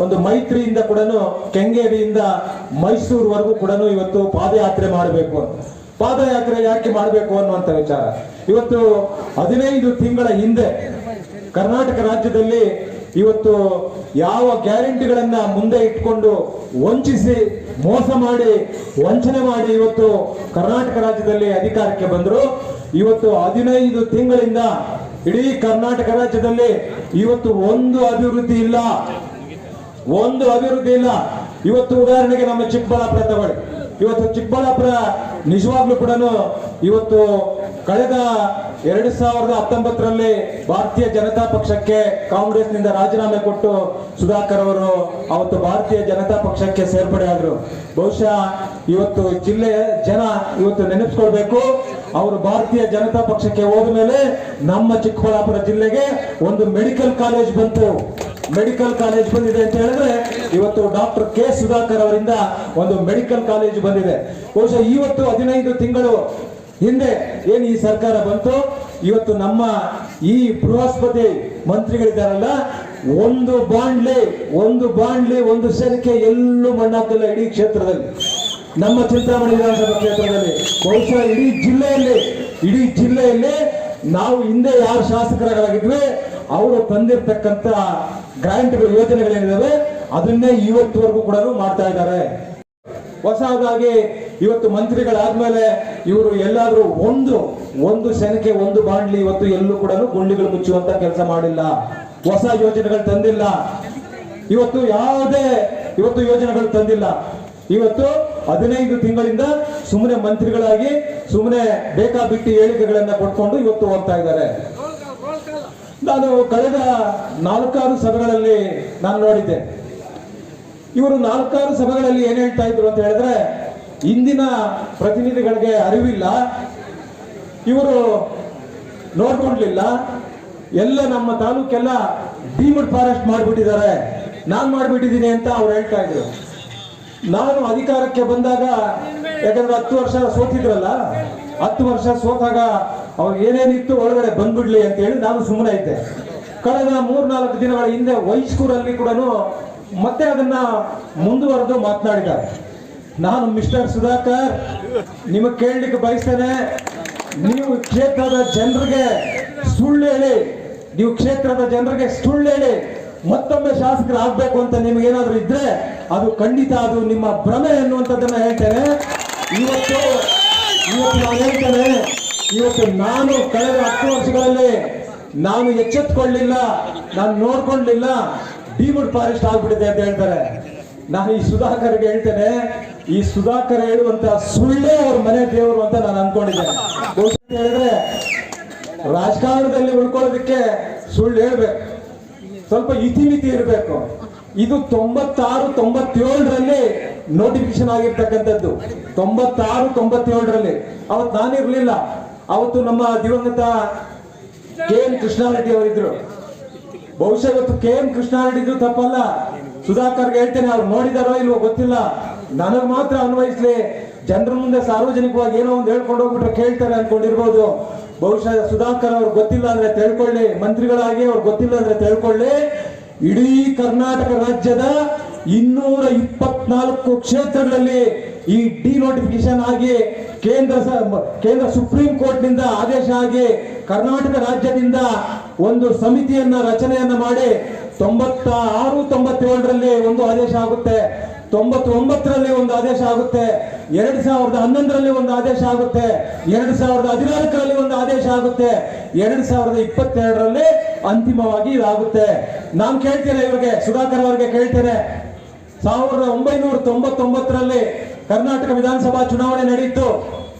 ಒಂದು ಮೈತ್ರಿಯಿಂದ ಕೂಡ ಕೆಂಗೇರಿಯಿಂದ ಮೈಸೂರುವರೆಗೂ ಕೂಡ ಇವತ್ತು ಪಾದಯಾತ್ರೆ ಮಾಡಬೇಕು ಅಂತ. ಪಾದಯಾತ್ರೆ ಯಾಕೆ ಮಾಡಬೇಕು ಅನ್ನುವಂಥ ವಿಚಾರ ಇವತ್ತು 15 ತಿಂಗಳ ಹಿಂದೆ ಕರ್ನಾಟಕ ರಾಜ್ಯದಲ್ಲಿ ಇವತ್ತು ಯಾವ ಗ್ಯಾರಂಟಿಗಳನ್ನ ಮುಂದೆ ಇಟ್ಕೊಂಡು ವಂಚಿಸಿ ಮೋಸ ಮಾಡಿ ವಂಚನೆ ಮಾಡಿ ಇವತ್ತು ಕರ್ನಾಟಕ ರಾಜ್ಯದಲ್ಲಿ ಅಧಿಕಾರಕ್ಕೆ ಬಂದರು. ಇವತ್ತು 15 ತಿಂಗಳಿಂದ ಇಡೀ ಕರ್ನಾಟಕ ರಾಜ್ಯದಲ್ಲಿ ಇವತ್ತು ಒಂದು ಅಭಿವೃದ್ಧಿ ಇಲ್ಲ. ಇವತ್ತು ಉದಾಹರಣೆಗೆ ನಮ್ಮ ಚಿಕ್ಕಬಳ್ಳಾಪುರ ತಗೊಳ್ಳಿ. ಇವತ್ತು ಚಿಕ್ಕಬಳ್ಳಾಪುರ ನಿಜವಾಗ್ಲೂ ಕೂಡ ಇವತ್ತು ಕಳೆದ 2019ರಲ್ಲಿ ಭಾರತೀಯ ಜನತಾ ಪಕ್ಷಕ್ಕೆ ಕಾಂಗ್ರೆಸ್ನಿಂದ ರಾಜೀನಾಮೆ ಕೊಟ್ಟು ಸುಧಾಕರ್ ಅವರು ಅವತ್ತು ಭಾರತೀಯ ಜನತಾ ಪಕ್ಷಕ್ಕೆ ಸೇರ್ಪಡೆ ಆದ್ರು. ಬಹುಶಃ ಇವತ್ತು ಜಿಲ್ಲೆಯ ಜನ ಇವತ್ತು ನೆನಪಿಸ್ಕೊಳ್ಬೇಕು, ಅವರು ಭಾರತೀಯ ಜನತಾ ಪಕ್ಷಕ್ಕೆ ಹೋದ ಮೇಲೆ ನಮ್ಮ ಚಿಕ್ಕಬಳ್ಳಾಪುರ ಜಿಲ್ಲೆಗೆ ಒಂದು ಮೆಡಿಕಲ್ ಕಾಲೇಜ್ ಬಂತು. ಮೆಡಿಕಲ್ ಕಾಲೇಜ್ ಬಂದಿದೆ ಅಂತ ಹೇಳಿದ್ರೆ ಇವತ್ತು ಡಾಕ್ಟರ್ ಕೆ ಸುಧಾಕರ್ ಅವರಿಂದ ಒಂದು ಮೆಡಿಕಲ್ ಕಾಲೇಜ್ ಬಂದಿದೆ. ಬಹುಶಃ ಇವತ್ತು 15 ತಿಂಗಳು ಹಿಂದೆ ಏನು ಈ ಸರ್ಕಾರ ಬಂತು, ಇವತ್ತು ನಮ್ಮ ಈ ಬೃಹಸ್ಪತಿ ಮಂತ್ರಿಗಳಿದ್ದಾರಲ್ಲ, ಒಂದು ಬಾಂಡ್ಲಿ ಒಂದು ಸೆರಕೆ ಎಲ್ಲೂ ಮಣ್ಣಾಕಿಲ್ಲ ಇಡೀ ಕ್ಷೇತ್ರದಲ್ಲಿ, ನಮ್ಮ ಚಿಂತಾಮಣಿ ವಿಧಾನಸಭಾ ಕ್ಷೇತ್ರದಲ್ಲಿ. ಬಹುಶಃ ಇಡೀ ಜಿಲ್ಲೆಯಲ್ಲಿ ನಾವು ಹಿಂದೆ ಯಾರು ಶಾಸಕರಾಗಿದ್ವಿ ಅವರು ತಂದಿರ್ತಕ್ಕಂಥ ಗ್ರಾಂಟ್ಗಳು ಯೋಜನೆಗಳೇನಿದಾವೆ ಅದನ್ನೇ ಇವತ್ತುವರೆಗೂ ಕೂಡ ಮಾಡ್ತಾ ಇದ್ದಾರೆ. ಹೊಸದಾಗಿ ಇವತ್ತು ಮಂತ್ರಿಗಳಾದ್ಮೇಲೆ ಇವರು ಎಲ್ಲಾದ್ರೂ ಒಂದು ಸೆನಕೆ ಒಂದು ಬಾಂಡ್ಲಿ ಇವತ್ತು ಎಲ್ಲೂ ಕೂಡ ಗುಂಡಿಗಳು ಮುಚ್ಚುವಂತ ಕೆಲಸ ಮಾಡಿಲ್ಲ, ಹೊಸ ಯೋಜನೆಗಳು ತಂದಿಲ್ಲ, ಇವತ್ತು ಯಾವುದೇ ಯೋಜನೆಗಳು ತಂದಿಲ್ಲ. ಇವತ್ತು 15 ತಿಂಗಳಿಂದ ಸುಮ್ಮನೆ ಮಂತ್ರಿಗಳಾಗಿ ಸುಮ್ಮನೆ ಬೇಕಾಬಿಟ್ಟಿ ಹೇಳಿಕೆಗಳನ್ನ ಕೊಟ್ಕೊಂಡು ಇವತ್ತು ಹೋಗ್ತಾ ಇದ್ದಾರೆ. ನಾನು ಕಳೆದ 4-6 ಸಭೆಗಳಲ್ಲಿ ನಾನು ನೋಡಿದ್ದೆ. ಇವರು 4-6 ಸಭೆಗಳಲ್ಲಿ ಏನ್ ಹೇಳ್ತಾ ಇದ್ರು ಅಂತ ಹೇಳಿದ್ರೆ, ಇಂದಿನ ಪ್ರತಿನಿಧಿಗಳಿಗೆ ಅರಿವಿಲ್ಲ, ಇವರು ನೋಡ್ಕೊಂಡ್ಲಿಲ್ಲ, ಎಲ್ಲ ನಮ್ಮ ತಾಲೂಕೆಲ್ಲ ಡೀಮ್ಡ್ ಫಾರೆಸ್ಟ್ ಮಾಡ್ಬಿಟ್ಟಿದ್ದಾರೆ, ನಾನ್ ಮಾಡ್ಬಿಟ್ಟಿದ್ದೀನಿ ಅಂತ ಅವ್ರು ಹೇಳ್ತಾ ಇದ್ರು. ನಾನು ಅಧಿಕಾರಕ್ಕೆ ಬಂದಾಗ, ಯಾಕಂದ್ರೆ 10 ವರ್ಷ ಸೋತಿದ್ರಲ್ಲ, 10 ವರ್ಷ ಸೋತಾಗ ಅವ್ರು ಏನೇನಿತ್ತು ಒಳಗಡೆ ಬಂದ್ಬಿಡ್ಲಿ ಅಂತ ಹೇಳಿ ನಾನು ಸುಮ್ಮನೆ ಇದ್ದೆ. ಕಳೆದ 3-4 ದಿನಗಳ ಹಿಂದೆ ವೈಸ್ಕೂರಲ್ಲಿ ಕೂಡ ಮತ್ತೆ ಅದನ್ನ ಮುಂದುವರೆದು ಮಾತನಾಡಿದ್ದಾರೆ. ನಾನು ಮಿಸ್ಟರ್ ಸುಧಾಕರ್ ನಿಮಗೆ ಕೇಳಲಿಕ್ಕೆ ಬಯಸ್ತೇನೆ, ನೀವು ಕ್ಷೇತ್ರದ ಜನರಿಗೆ ಸುಳ್ಳು ಹೇಳಿ, ಮತ್ತೊಮ್ಮೆ ಶಾಸಕರಾಗಬೇಕು ಅಂತ ನಿಮಗೇನಾದ್ರೂ ಇದ್ರೆ ಅದು ಖಂಡಿತ ಅದು ನಿಮ್ಮ ಭ್ರಮೆ ಅನ್ನುವಂಥದ್ದನ್ನ ಹೇಳ್ತೇನೆ. ಇವತ್ತು ನಾನು ಹೇಳ್ತೇನೆ, ಇವತ್ತು ನಾನು ಕಳೆದ 10 ವರ್ಷಗಳಲ್ಲಿ ನಾನು ಎಚ್ಚೆತ್ಕೊಳ್ಳಿಲ್ಲ, ನಾನು ನೋಡ್ಕೊಳ್ಳಿಲ್ಲ, ಡೀಮ್ಡ್ ಫಾರೆಸ್ಟ್ ಆಗ್ಬಿಟ್ಟಿದೆ ಅಂತ ಹೇಳ್ತಾರೆ. ನಾನು ಈ ಸುಧಾಕರ್ಗೆ ಹೇಳ್ತೇನೆ, ಈ ಸುಧಾಕರ್ ಹೇಳುವಂತ ಸುಳ್ಳೇ ಅವ್ರ ಮನೆ ದೇವರು ಅಂತ ನಾನು ಅನ್ಕೊಂಡಿದ್ದೇನೆ. ಹೇಳಿದ್ರೆ ರಾಜಕಾರಣದಲ್ಲಿ ಉಳ್ಕೊಳ್ಳೋದಕ್ಕೆ ಸುಳ್ಳು ಹೇಳ್ಬೇಕು, ಸ್ವಲ್ಪ ಇತಿಮಿತಿ ಇರಬೇಕು. ಇದು 96-97ರಲ್ಲಿ ನೋಟಿಫಿಕೇಶನ್ ಆಗಿರ್ತಕ್ಕಂಥದ್ದು. 96-97ರಲ್ಲಿ ಅವತ್ತು ನಾನಿರ್ಲಿಲ್ಲ. ಅವತ್ತು ನಮ್ಮ ದಿವಂಗತ KM ಕೃಷ್ಣಾರೆಡ್ಡಿ ಅವರಿದ್ರು. ಬಹುಶಃ ಇವತ್ತು KM ಕೃಷ್ಣಾರೆಡ್ಡಿದು ತಪ್ಪಲ್ಲ, ಸುಧಾಕರ್ಗೆ ಹೇಳ್ತೇನೆ, ಅವ್ರು ನೋಡಿದಾರೋ ಇಲ್ವೋ ಗೊತ್ತಿಲ್ಲ, ನನಗ್ ಮಾತ್ರ ಅನ್ವಯಿಸ್ಲಿ, ಜನರ ಮುಂದೆ ಸಾರ್ವಜನಿಕವಾಗಿ ಏನೋ ಒಂದು ಹೇಳ್ಕೊಂಡು ಹೋಗ್ಬಿಟ್ರೆ ಕೇಳ್ತಾರೆ ಅನ್ಕೊಂಡಿರ್ಬೋದು. ಬಹುಶಃ ಸುಧಾಕರ್ ಅವ್ರು ಗೊತ್ತಿಲ್ಲ ಅಂದ್ರೆ ತಿಳ್ಕೊಳ್ಳಿ, ಮಂತ್ರಿಗಳಾಗಿ ಅವ್ರು ಗೊತ್ತಿಲ್ಲ ಅಂದ್ರೆ ತಿಳ್ಕೊಳ್ಳಿ, ಇಡೀ ಕರ್ನಾಟಕ ರಾಜ್ಯದ 224 ಕ್ಷೇತ್ರಗಳಲ್ಲಿ ಈ ಡಿನೋಟಿಫಿಕೇಶನ್ ಆಗಿ ಕೇಂದ್ರ ಸುಪ್ರೀಂ ಕೋರ್ಟ್ ನಿಂದ ಆದೇಶ ಆಗಿ ಕರ್ನಾಟಕ ರಾಜ್ಯದಿಂದ ಒಂದು ಸಮಿತಿಯನ್ನ ರಚನೆಯನ್ನ ಮಾಡಿ 96-97ರಲ್ಲಿ ಒಂದು ಆದೇಶ ಆಗುತ್ತೆ, 99ರಲ್ಲಿ ಒಂದು ಆದೇಶ ಆಗುತ್ತೆ, 2011ರಲ್ಲಿ ಒಂದು ಆದೇಶ ಆಗುತ್ತೆ, 2014ರಲ್ಲಿ ಒಂದು ಆದೇಶ ಆಗುತ್ತೆ, 2022ರಲ್ಲಿ ಅಂತಿಮವಾಗಿ ಇದಾಗುತ್ತೆ. ನಾನು ಕೇಳ್ತೇನೆ ಇವ್ರಿಗೆ, ಸುಧಾಕರ್ ಅವರಿಗೆ ಕೇಳ್ತೇನೆ, 1999ರಲ್ಲಿ ಕರ್ನಾಟಕ ವಿಧಾನಸಭಾ ಚುನಾವಣೆ ನಡೆಯಿತು.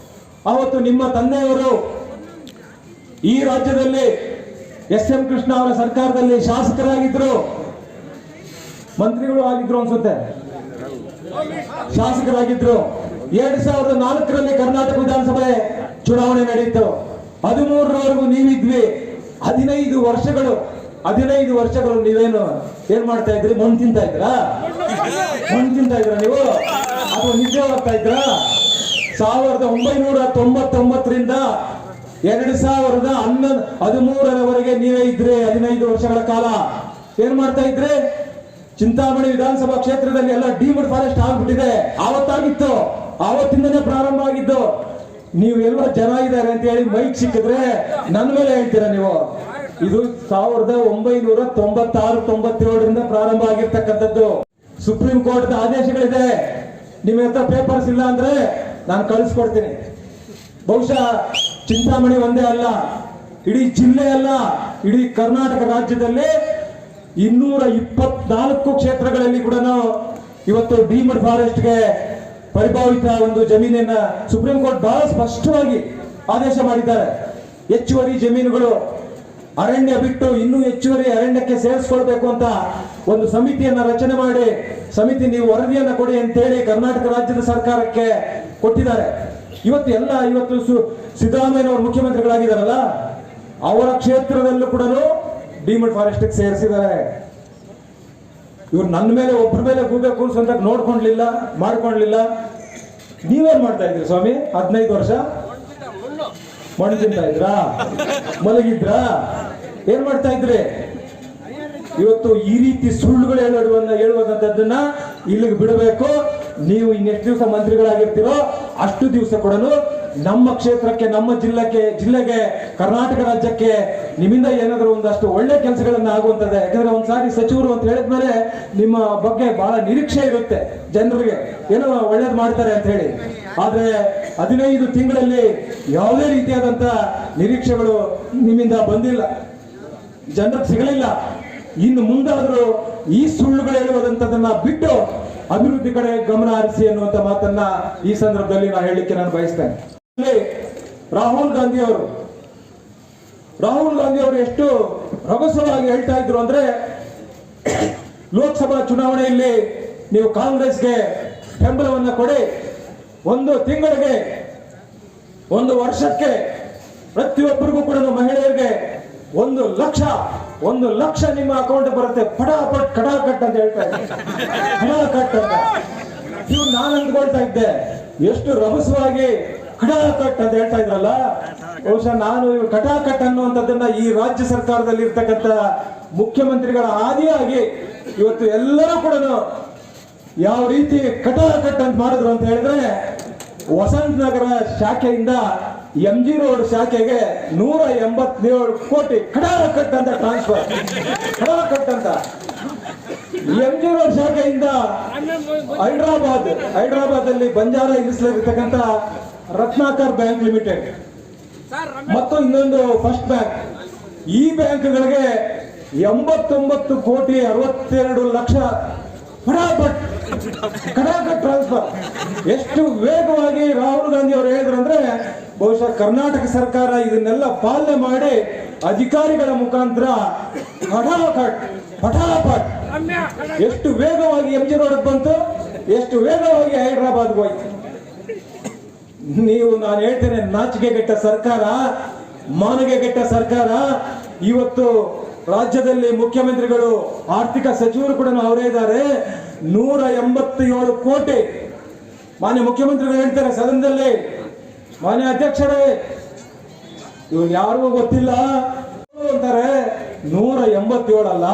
ಅವತ್ತು ನಿಮ್ಮ ತಂದೆಯವರು ಈ ರಾಜ್ಯದಲ್ಲಿ SM ಕೃಷ್ಣ ಅವರ ಸರ್ಕಾರದಲ್ಲಿ ಶಾಸಕರಾಗಿದ್ರು, ಮಂತ್ರಿಗಳು ಆಗಿದ್ರು ಅನ್ಸುತ್ತೆ, ಶಾಸಕರಾಗಿದ್ರು. 2004ರಲ್ಲಿ ಕರ್ನಾಟಕ ವಿಧಾನಸಭೆ ಚುನಾವಣೆ ನಡೆಯಿತು. 13ರವರೆಗೂ ನೀವಿದ್ವಿ. 15 ವರ್ಷಗಳು ನೀವೇನು ಏನ್ ಮಾಡ್ತಾ ಇದ್ರಿ? ಮಣ್ಣು ತಿಂತಾ ಇದ್ರಾ ನೀವು, ಅಥವಾ ನಿದ್ದೆ ಹೋಗ್ತಾ ಇದ್ರಾ? 1999ರಿಂದ 2013ರವರೆಗೆ ನೀವೇ ಇದ್ರಿ. 15 ವರ್ಷಗಳ ಕಾಲ ಏನ್ ಮಾಡ್ತಾ ಇದ್ರಿ? ಚಿಂತಾಮಣಿ ವಿಧಾನಸಭಾ ಕ್ಷೇತ್ರದಲ್ಲಿ ಎಲ್ಲ ಡೀಮ್ಡ್ ಫಾರೆಸ್ಟ್ ಆಗ್ಬಿಟ್ಟಿದೆ. ಆವತ್ತಾಗಿತ್ತು, ಆವತ್ತಿಂದನೇ ಪ್ರಾರಂಭ ಆಗಿದ್ದು. ನೀವು ಎಲ್ಲ ಜನ ಇದ್ದಾರೆ ಅಂತ ಹೇಳಿ ಮೈಕ್ ಸಿಕ್ಕಿದ್ರೆ ನನ್ನ ಮೇಲೆ ಹೇಳ್ತೀರಾ ನೀವು? ಇದು 1996-97ರಿಂದ ಪ್ರಾರಂಭ ಆಗಿರ್ತಕ್ಕಂಥದ್ದು. ಸುಪ್ರೀಂ ಕೋರ್ಟ್ ಆದೇಶಗಳಿದೆ. ನಿಮ್ಮ ಹತ್ರ ಪೇಪರ್ಸ್ ಇಲ್ಲ ಅಂದ್ರೆ ನಾನು ಕಳಿಸ್ಕೊಡ್ತೀನಿ. ಬಹುಶಃ ಚಿಂತಾಮಣಿ ಒಂದೇ ಅಲ್ಲ, ಇಡೀ ಜಿಲ್ಲೆ ಅಲ್ಲ, ಇಡೀ ಕರ್ನಾಟಕ ರಾಜ್ಯದಲ್ಲಿ 224 ಕ್ಷೇತ್ರಗಳಲ್ಲಿ ಕೂಡ ಇವತ್ತು ಡೀಮ್ಡ್ ಫಾರೆಸ್ಟ್ಗೆ ಪರಿಭಾವಿತ ಒಂದು ಜಮೀನನ್ನ ಸುಪ್ರೀಂ ಕೋರ್ಟ್ ಬಹಳ ಸ್ಪಷ್ಟವಾಗಿ ಆದೇಶ ಮಾಡಿದ್ದಾರೆ. ಹೆಚ್ಚುವರಿ ಜಮೀನುಗಳು ಅರಣ್ಯ ಬಿಟ್ಟು ಇನ್ನೂ ಹೆಚ್ಚುವರಿ ಅರಣ್ಯಕ್ಕೆ ಸೇರಿಸ್ಕೊಳ್ಬೇಕು ಅಂತ ಒಂದು ಸಮಿತಿಯನ್ನ ರಚನೆ ಮಾಡಿ, ಸಮಿತಿ ನೀವು ವರದಿಯನ್ನ ಕೊಡಿ ಅಂತೇಳಿ ಕರ್ನಾಟಕ ರಾಜ್ಯದ ಸರ್ಕಾರಕ್ಕೆ ಕೊಟ್ಟಿದ್ದಾರೆ. ಇವತ್ತು ಸಿದ್ದರಾಮಯ್ಯ ಅವರು ಮುಖ್ಯಮಂತ್ರಿಗಳಾಗಿದ್ದಾರಲ್ಲ, ಅವರ ಕ್ಷೇತ್ರದಲ್ಲೂ ಕೂಡ ಡೀಮ್ಡ್ ಫಾರೆಸ್ಟ್ ಸೇರಿಸಿದ್ದಾರೆ. ಇವ್ರು ನನ್ನ ಮೇಲೆ ಒಬ್ಬರ ಮೇಲೆ ಗೂಬೆ ಕೂರಿಸುವಂತ ಮಾಡ್ಕೊಂಡ್ಲಿಲ್ಲ. ನೀವೇನ್ ಮಾಡ್ತಾ ಇದ್ರಿ ಸ್ವಾಮಿ? 15 ವರ್ಷ ಮಣ್ಣು ತಿಂತಾ ಇದ್ರಾ? ಮಲಗಿದ್ರಾ? ಏನ್ ಮಾಡ್ತಾ ಇದ್ರಿ? ಇವತ್ತು ಈ ರೀತಿ ಸುಳ್ಳುಗಳು ಹೇಳುವಂತದ್ದನ್ನ ಇಲ್ಲಿಗೆ ಬಿಡಬೇಕು. ನೀವು ಇನ್ನೆಷ್ಟು ದಿವಸ ಮಂತ್ರಿಗಳಾಗಿರ್ತೀರೋ ಅಷ್ಟು ದಿವಸ ಕೂಡ ನಮ್ಮ ಕ್ಷೇತ್ರಕ್ಕೆ, ನಮ್ಮ ಜಿಲ್ಲೆಗೆ, ಕರ್ನಾಟಕ ರಾಜ್ಯಕ್ಕೆ ನಿಮ್ಮಿಂದ ಏನಾದರೂ ಒಂದಷ್ಟು ಒಳ್ಳೆ ಕೆಲಸಗಳನ್ನ ಆಗುವಂತದೆ. ಯಾಕಂದ್ರೆ ಒಂದ್ಸಾರಿ ಸಚಿವರು ಅಂತ ಹೇಳಿದ್ಮೇಲೆ ನಿಮ್ಮ ಬಗ್ಗೆ ಬಹಳ ನಿರೀಕ್ಷೆ ಇರುತ್ತೆ ಜನರಿಗೆ, ಏನೋ ಒಳ್ಳೇದು ಮಾಡ್ತಾರೆ ಅಂತ ಹೇಳಿ. ಆದ್ರೆ 15 ತಿಂಗಳಲ್ಲಿ ಯಾವುದೇ ರೀತಿಯಾದಂತ ನಿರೀಕ್ಷೆಗಳು ನಿಮ್ಮಿಂದ ಬಂದಿಲ್ಲ, ಜನರಿಗೆ ಸಿಗಲಿಲ್ಲ. ಇನ್ನು ಮುಂದಾದರೂ ಈ ಸುಳ್ಳುಗಳು ಹೇಳುವುದಂತದನ್ನ ಬಿಟ್ಟು ಅಭಿವೃದ್ಧಿ ಕಡೆ ಗಮನ ಹರಿಸಿ ಅನ್ನುವಂತ ಮಾತನ್ನ ಈ ಸಂದರ್ಭದಲ್ಲಿ ನಾನು ಹೇಳಲಿಕ್ಕೆ ನಾನು ಬಯಸ್ತೇನೆ. ರಾಹುಲ್ ಗಾಂಧಿ ಅವರು ಎಷ್ಟು ರಭಸವಾಗಿ ಹೇಳ್ತಾ ಇದ್ರು ಅಂದ್ರೆ, ಲೋಕಸಭಾ ಚುನಾವಣೆಯಲ್ಲಿ ನೀವು ಕಾಂಗ್ರೆಸ್ಗೆ ಬೆಂಬಲವನ್ನ ಕೊಡಿ, 1 ತಿಂಗಳಿಗೆ 1 ವರ್ಷಕ್ಕೆ ಪ್ರತಿಯೊಬ್ಬರಿಗೂ ಕೂಡ ಮಹಿಳೆಯರಿಗೆ 1 ಲಕ್ಷ ನಿಮ್ಮ ಅಕೌಂಟ್ ಬರುತ್ತೆ, ಪಟಾಪಟ್ ಕಡಾಕಟ್ ಅಂತ ಹೇಳ್ತಾ ಇದ್ದೆ. ಕಡಾಕಟ್ ಅಂತ ಇವ್ರು ನಾನು ಅಂದ್ಕೊಳ್ತಾ ಇದ್ದೆ, ಎಷ್ಟು ರಭಸವಾಗಿ ಕಡಾಕಟ್ ಅಂತ ಹೇಳ್ತಾ ಇದ್ರಲ್ಲ. ಬಹುಶಃ ನಾನು ಇವ್ರು ಕಟಾಕಟ್ ಅನ್ನುವಂಥದ್ದನ್ನ ಈ ರಾಜ್ಯ ಸರ್ಕಾರದಲ್ಲಿ ಇರ್ತಕ್ಕಂಥ ಮುಖ್ಯಮಂತ್ರಿಗಳ ಆದಿಯಾಗಿ ಇವತ್ತು ಎಲ್ಲರೂ ಕೂಡ ಯಾವ ರೀತಿ ಕಟಾಕಟ್ ಅಂತ ಮಾಡಿದ್ರು ಅಂತ ಹೇಳಿದ್ರೆ, ವಸಂತ ನಗರ ಶಾಖೆಯಿಂದ MG ರೋಡ್ ಶಾಖೆಗೆ 187 ಕೋಟಿ ಕಟಾಕಟ್ ಅಂತ ಟ್ರಾನ್ಸ್ಫರ್. ಕಟಾಕಟ್ ಅಂತ MG ರೋಡ್ ಶಾಖೆಯಿಂದ ಹೈದರಾಬಾದ್ ಅಲ್ಲಿ ಬಂಜಾರ ಇರಿಸಲಿರ್ತಕ್ಕಂಥ ರತ್ನಾಕರ್ ಬ್ಯಾಂಕ್ ಲಿಮಿಟೆಡ್ ಮತ್ತು ಇನ್ನೊಂದು ಫಸ್ಟ್ ಬ್ಯಾಂಕ್, ಈ ಬ್ಯಾಂಕ್ಗಳಿಗೆ 89 ಕೋಟಿ 62 ಲಕ್ಷ ಕಡಾಕಟ್ ಟ್ರಾನ್ಸ್ಫರ್. ಎಷ್ಟು ವೇಗವಾಗಿ ರಾಹುಲ್ ಗಾಂಧಿ ಅವರು ಹೇಳಿದ್ರಂದ್ರೆ, ಬಹುಶಃ ಕರ್ನಾಟಕ ಸರ್ಕಾರ ಇದನ್ನೆಲ್ಲ ಪಾಲನೆ ಮಾಡಿ ಅಧಿಕಾರಿಗಳ ಮುಖಾಂತರ ಪಟಾಪಟ್ ಎಷ್ಟು ವೇಗವಾಗಿ MG ರೋಡ್ ಬಂತು, ಎಷ್ಟು ವೇಗವಾಗಿ ಹೈದರಾಬಾದ್ಗೆ ಹೋಯ್ತು. ನೀವು, ನಾನು ಹೇಳ್ತೇನೆ, ನಾಚಿಕೆಗೆಟ್ಟ ಸರ್ಕಾರ, ಮಾನಗೆಗೆಟ್ಟ ಸರ್ಕಾರ. ಇವತ್ತು ರಾಜ್ಯದಲ್ಲಿ ಮುಖ್ಯಮಂತ್ರಿಗಳು, ಆರ್ಥಿಕ ಸಚಿವರು ಕೂಡ ಅವರೇ ಇದ್ದಾರೆ. 187 ಕೋಟಿ ಮಾನ್ಯ ಮುಖ್ಯಮಂತ್ರಿಗಳು ಹೇಳ್ತಾರೆ ಸದನದಲ್ಲಿ, ಮಾನ್ಯ ಅಧ್ಯಕ್ಷರೇ ಇವ್ರು ಯಾರಿಗೂ ಗೊತ್ತಿಲ್ಲ ಅಂತಾರೆ. 187 ಅಲ್ಲ,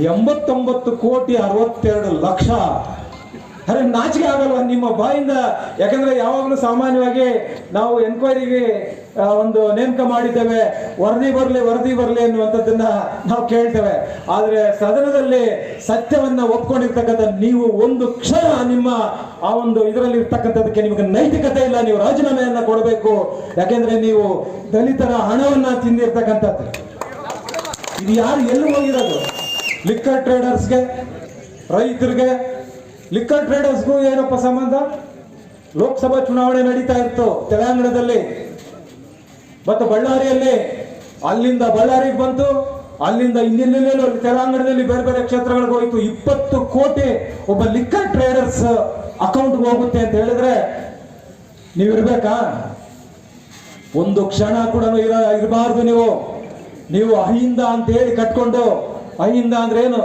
89 ಕೋಟಿ 62 ಲಕ್ಷ. ಅರೆ, ನಾಚಿಕೆ ಆಗಲ್ವ ನಿಮ್ಮ ಬಾಯಿಂದ? ಯಾಕಂದ್ರೆ ಯಾವಾಗಲೂ ಸಾಮಾನ್ಯವಾಗಿ ನಾವು ಎನ್ಕ್ವೈರಿಗೆ ಒಂದು ನೇಮಕ ಮಾಡಿದ್ದೇವೆ, ವರದಿ ಬರಲಿ ಅನ್ನುವಂಥದ್ದನ್ನ ನಾವು ಕೇಳ್ತೇವೆ. ಆದ್ರೆ ಸದನದಲ್ಲಿ ಸತ್ಯವನ್ನ ಒಪ್ಕೊಂಡಿರ್ತಕ್ಕಂಥ ನೀವು ಒಂದು ಕ್ಷಣ ನಿಮ್ಮ ಆ ಒಂದು ಇದರಲ್ಲಿ ಇರ್ತಕ್ಕಂಥದಕ್ಕೆ ನಿಮಗೆ ನೈತಿಕತೆ ಇಲ್ಲ. ನೀವು ರಾಜೀನಾಮೆಯನ್ನ ಕೊಡಬೇಕು. ಯಾಕೆಂದ್ರೆ ನೀವು ದಲಿತರ ಹಣವನ್ನ ತಿಂದಿರ್ತಕ್ಕಂಥದ್ದು. ಇದು ಯಾರು ಎಲ್ಲಿ ಹೋಗಿರೋದು? ಲಿಕ್ಕರ್ ಟ್ರೇಡರ್ಸ್ಗೆ, ರೈತರಿಗೆ, ಲಿಕ್ಕರ್ ಟ್ರೇಡರ್ಸ್ಗೂ ಏನಪ್ಪ ಸಂಬಂಧ? ಲೋಕಸಭಾ ಚುನಾವಣೆ ನಡೀತಾ ಇತ್ತು ತೆಲಂಗಾಣದಲ್ಲಿ ಮತ್ತು ಬಳ್ಳಾರಿಯಲ್ಲಿ. ಅಲ್ಲಿಂದ ಬಳ್ಳಾರಿಗೆ ಬಂತು, ಅಲ್ಲಿಂದ ಇನ್ನೆಲ್ಲೆಲ್ಲೋ ತೆಲಂಗಾಣದಲ್ಲಿ ಬೇರೆ ಬೇರೆ ಕ್ಷೇತ್ರಗಳಿಗೆ ಹೋಯ್ತು. 20 ಕೋಟಿ ಒಬ್ಬ ಲಿಕ್ಕರ್ ಟ್ರೇಡರ್ಸ್ ಅಕೌಂಟ್ಗೆ ಹೋಗುತ್ತೆ ಅಂತ ಹೇಳಿದ್ರೆ ನೀವು ಇರ್ಬೇಕಾ? ಒಂದು ಕ್ಷಣ ಕೂಡ ಇರಬಾರ್ದು. ನೀವು ಅಹಿಂದ ಅಂತ ಹೇಳಿ ಕಟ್ಕೊಂಡು, ಅಹಿಂದ ಅಂದ್ರೆ ಏನು?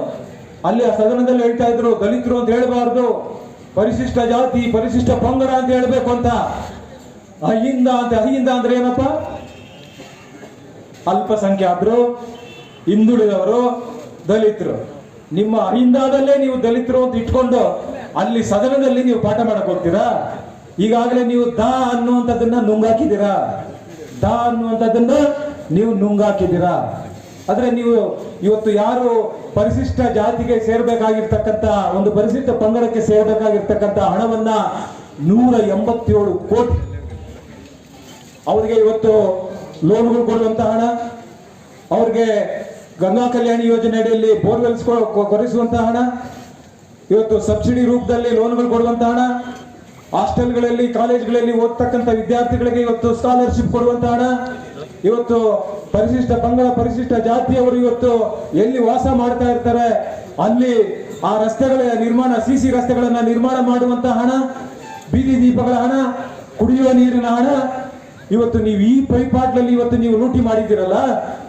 ಅಲ್ಲಿ ಆ ಸದನದಲ್ಲಿ ಹೇಳ್ತಾ ಇದ್ರು, ದಲಿತರು ಅಂತ ಹೇಳ್ಬಾರ್ದು, ಪರಿಶಿಷ್ಟ ಜಾತಿ, ಪರಿಶಿಷ್ಟ ಪಂಗಡ ಅಂತ ಹೇಳ್ಬೇಕು ಅಂತ. ಅಹಿಂದ ಅಂದ್ರೆ ಏನಪ್ಪ? ಅಲ್ಪಸಂಖ್ಯಾತರು, ಹಿಂದುಳಿದವರು, ದಲಿತರು. ನಿಮ್ಮ ಅಹಿಂದದಲ್ಲೇ ನೀವು ದಲಿತರು ಅಂತ ಇಟ್ಕೊಂಡು ಅಲ್ಲಿ ಸದನದಲ್ಲಿ ನೀವು ಪಾಠ ಮಾಡಕ್ ಹೋಗ್ತೀರಾ? ಈಗಾಗಲೇ ನೀವು ಅನ್ನುವಂಥದ್ದನ್ನ ನುಂಗಾಕಿದ್ದೀರಾ. ಆದ್ರೆ ನೀವು ಇವತ್ತು ಯಾರು ಪರಿಶಿಷ್ಟ ಜಾತಿಗೆ ಸೇರ್ಬೇಕಾಗಿರ್ತಕ್ಕಂಥ, ಒಂದು ಪರಿಶಿಷ್ಟ ಪಂಗಡಕ್ಕೆ ಸೇರ್ಬೇಕಾಗಿರ್ತಕ್ಕಂಥ ಹಣವನ್ನ 187 ಕೋಟಿ ಅವ್ರಿಗೆ ಇವತ್ತು ಲೋನ್ಗಳು ಕೊಡುವಂತ ಹಣ, ಅವ್ರಿಗೆ ಗಂಗಾ ಕಲ್ಯಾಣಿ ಯೋಜನೆ ಅಡಿಯಲ್ಲಿ ಬೋರ್ವೆಲ್ಸ್ ಕೊರೆಸುವಂತ ಹಣ, ಇವತ್ತು ಸಬ್ಸಿಡಿ ರೂಪದಲ್ಲಿ ಲೋನ್ಗಳು ಕೊಡುವಂತ ಹಣ, ಹಾಸ್ಟೆಲ್ಗಳಲ್ಲಿ, ಕಾಲೇಜ್ಗಳಲ್ಲಿ ಓದ್ತಕ್ಕಂಥ ವಿದ್ಯಾರ್ಥಿಗಳಿಗೆ ಇವತ್ತು ಸ್ಕಾಲರ್ಶಿಪ್ ಕೊಡುವಂತ ಹಣ, ಇವತ್ತು ಪರಿಶಿಷ್ಟ ಪಂಗಡ, ಪರಿಶಿಷ್ಟ ಜಾತಿಯವರು ಇವತ್ತು ಎಲ್ಲಿ ವಾಸ ಮಾಡ್ತಾ ಇರ್ತಾರೆ ಅಲ್ಲಿ ಆ ರಸ್ತೆಗಳ ನಿರ್ಮಾಣ, CC ರಸ್ತೆಗಳನ್ನ ನಿರ್ಮಾಣ ಮಾಡುವಂತ ಹಣ, ಬೀದಿ ದೀಪಗಳ ಹಣ, ಕುಡಿಯುವ ನೀರಿನ ಹಣ. ಇವತ್ತು ನೀವು ಈ ಪೈಪಾಟ್ಲಲ್ಲಿ ಇವತ್ತು ನೀವು ಲೂಟಿ ಮಾಡಿದ್ದೀರಲ್ಲ,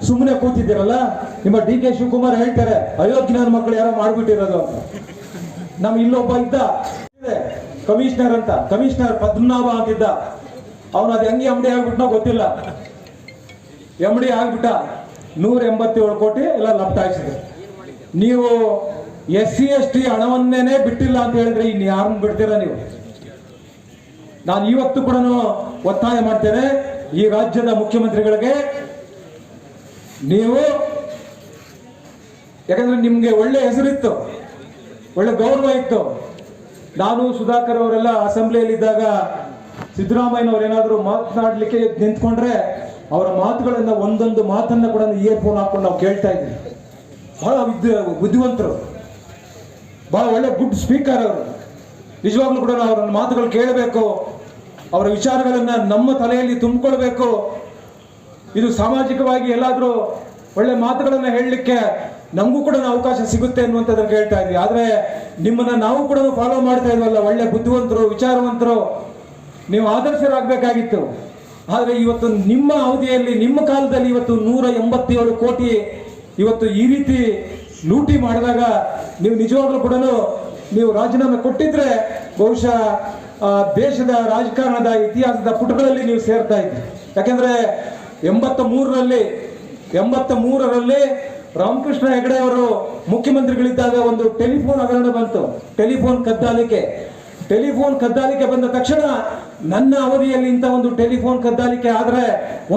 ಸುಮ್ಮನೆ ಕೂತಿದ್ದೀರಲ್ಲ. ನಿಮ್ಮ DK ಶಿವಕುಮಾರ್ ಹೇಳ್ತಾರೆ, ಅಯೋಗ್ಯ ನನ್ನ ಮಕ್ಕಳು ಯಾರೋ ಮಾಡ್ಬಿಟ್ಟಿರೋದು ಅಂತ. ನಮ್ ಇಲ್ಲೊಬ್ಬ ಇದ್ದ ಕಮಿಷನರ್ ಪದ್ಮನಾಭ ಅಂತಿದ್ದ. ಅವನು ಅದು ಹೆಂಗೆ MD ಆಗ್ಬಿಟ್ನೋ ಗೊತ್ತಿಲ್ಲ. MD ಆಗ್ಬಿಟ್ಟ, 187 ಕೋಟಿ ಎಲ್ಲ ಲಪ್ಟಾಯಿಸಿದೆ. ನೀವು SC ST ಹಣವನ್ನೇನೆ ಬಿಟ್ಟಿಲ್ಲ ಅಂತ ಹೇಳಿದ್ರೆ ಇನ್ನು ಯಾರನ್ನು ಬಿಡ್ತೀರಾ ನೀವು? ನಾನು ಇವತ್ತು ಕೂಡ ಒತ್ತಾಯ ಮಾಡ್ತೇನೆ ಈ ರಾಜ್ಯದ ಮುಖ್ಯಮಂತ್ರಿಗಳಿಗೆ, ನೀವು, ಯಾಕಂದ್ರೆ ನಿಮ್ಗೆ ಒಳ್ಳೆ ಹೆಸರಿತ್ತು, ಒಳ್ಳೆ ಗೌರವ ಇತ್ತು. ನಾನು ಸುಧಾಕರ್ ಅವರೆಲ್ಲ ಅಸೆಂಬ್ಲಿಯಲ್ಲಿ ಇದ್ದಾಗ ಸಿದ್ದರಾಮಯ್ಯನವ್ರು ಏನಾದರೂ ಮಾತನಾಡಲಿಕ್ಕೆ ನಿಂತ್ಕೊಂಡ್ರೆ ಅವರ ಮಾತುಗಳನ್ನ ಒಂದೊಂದು ಮಾತನ್ನ ಕೂಡ ಇಯರ್ಫೋನ್ ಹಾಕೊಂಡು ನಾವು ಕೇಳ್ತಾ ಇದ್ವಿ. ಬಹಳ ಬುದ್ಧಿವಂತರು, ಬಹಳ ಒಳ್ಳೆ ಗುಡ್ ಸ್ಪೀಕರ್ ಅವರು. ನಿಜವಾಗ್ಲೂ ಕೂಡ ನಾವು ಅವರ ಮಾತುಗಳು ಕೇಳಬೇಕು, ಅವರ ವಿಚಾರಗಳನ್ನ ನಮ್ಮ ತಲೆಯಲ್ಲಿ ತುಂಬಿಕೊಳ್ಬೇಕು. ಇದು ಸಾಮಾಜಿಕವಾಗಿ ಎಲ್ಲಾದ್ರೂ ಒಳ್ಳೆ ಮಾತುಗಳನ್ನ ಹೇಳಲಿಕ್ಕೆ ನಮಗೂ ಕೂಡ ಅವಕಾಶ ಸಿಗುತ್ತೆ ಅನ್ನುವಂಥದ್ದನ್ನು ಕೇಳ್ತಾ ಇದ್ವಿ. ಆದ್ರೆ ನಿಮ್ಮನ್ನ ನಾವು ಕೂಡ ಫಾಲೋ ಮಾಡ್ತಾ ಇದ್ವಲ್ಲ, ಒಳ್ಳೆ ಬುದ್ಧಿವಂತರು, ವಿಚಾರವಂತರು, ನೀವು ಆದರ್ಶರಾಗಬೇಕಾಗಿತ್ತು. ಆದ್ರೆ ಇವತ್ತು ನಿಮ್ಮ ಅವಧಿಯಲ್ಲಿ, ನಿಮ್ಮ ಕಾಲದಲ್ಲಿ ಇವತ್ತು 187 ಕೋಟಿ ಇವತ್ತು ಈ ರೀತಿ ಲೂಟಿ ಮಾಡಿದಾಗ ನೀವು ನಿಜವಾಗ್ಲೂ ಕೂಡ ನೀವು ರಾಜೀನಾಮೆ ಕೊಟ್ಟಿದ್ರೆ ಬಹುಶಃ ದೇಶದ ರಾಜಕಾರಣದ ಇತಿಹಾಸದ ಪುಟಗಳಲ್ಲಿ ನೀವು ಸೇರ್ತಾ ಇದ್ರಿ. ಯಾಕೆಂದ್ರೆ 83ರಲ್ಲಿ ರಾಮಕೃಷ್ಣ ಹೆಗಡೆ ಅವರು ಮುಖ್ಯಮಂತ್ರಿಗಳಿದ್ದಾಗ ಒಂದು ಟೆಲಿಫೋನ್ ಹಗರಣ ಬಂತು. ಟೆಲಿಫೋನ್ ಕದ್ದಾಲಿಕೆ ಬಂದ ತಕ್ಷಣ ನನ್ನ ಅವಧಿಯಲ್ಲಿ ಇಂಥ ಒಂದು ಟೆಲಿಫೋನ್ ಕದ್ದಾಲಿಕೆ ಆದ್ರೆ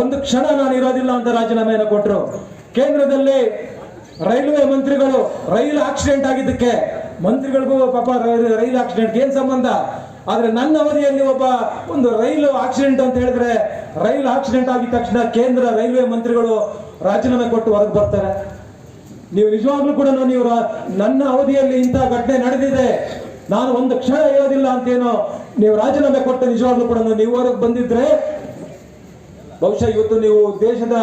ಒಂದು ಕ್ಷಣ ನಾನು ಇರೋದಿಲ್ಲ ಅಂತ ರಾಜೀನಾಮೆಯನ್ನು ಕೊಟ್ಟರು. ಕೇಂದ್ರದಲ್ಲಿ ರೈಲ್ವೆ ಮಂತ್ರಿಗಳು ರೈಲು ಆಕ್ಸಿಡೆಂಟ್ ಆಗಿದ್ದಕ್ಕೆ, ಮಂತ್ರಿಗಳಿಗೂ ಪಾಪ ರೈಲು ಆಕ್ಸಿಡೆಂಟ್ಗೆ ಏನ್ ಸಂಬಂಧ? ಆದ್ರೆ ನನ್ನ ಅವಧಿಯಲ್ಲಿ ಒಂದು ರೈಲು ಆಕ್ಸಿಡೆಂಟ್ ಅಂತ ಹೇಳಿದ್ರೆ, ರೈಲು ಆಕ್ಸಿಡೆಂಟ್ ಆಗಿದ ತಕ್ಷಣ ಕೇಂದ್ರ ರೈಲ್ವೆ ಮಂತ್ರಿಗಳು ರಾಜೀನಾಮೆ ಕೊಟ್ಟು ಹೊರಗೆ ಬರ್ತಾರೆ. ನೀವು ನಿಜವಾಗ್ಲೂ ಕೂಡ ನೀವು ನನ್ನ ಅವಧಿಯಲ್ಲಿ ಇಂಥ ಘಟನೆ ನಡೆದಿದೆ, ನಾನು ಒಂದು ಕ್ಷಣ ಇರೋದಿಲ್ಲ ಅಂತೇನೋ ನೀವು ರಾಜೀನಾಮೆ ಕೊಟ್ಟು ನಿಜವಾಗ್ಲೂ ಕೂಡ ನೀವು ಹೊರಗೆ ಬಂದಿದ್ರೆ ಬಹುಶಃ ಇವತ್ತು ನೀವು ದೇಶದ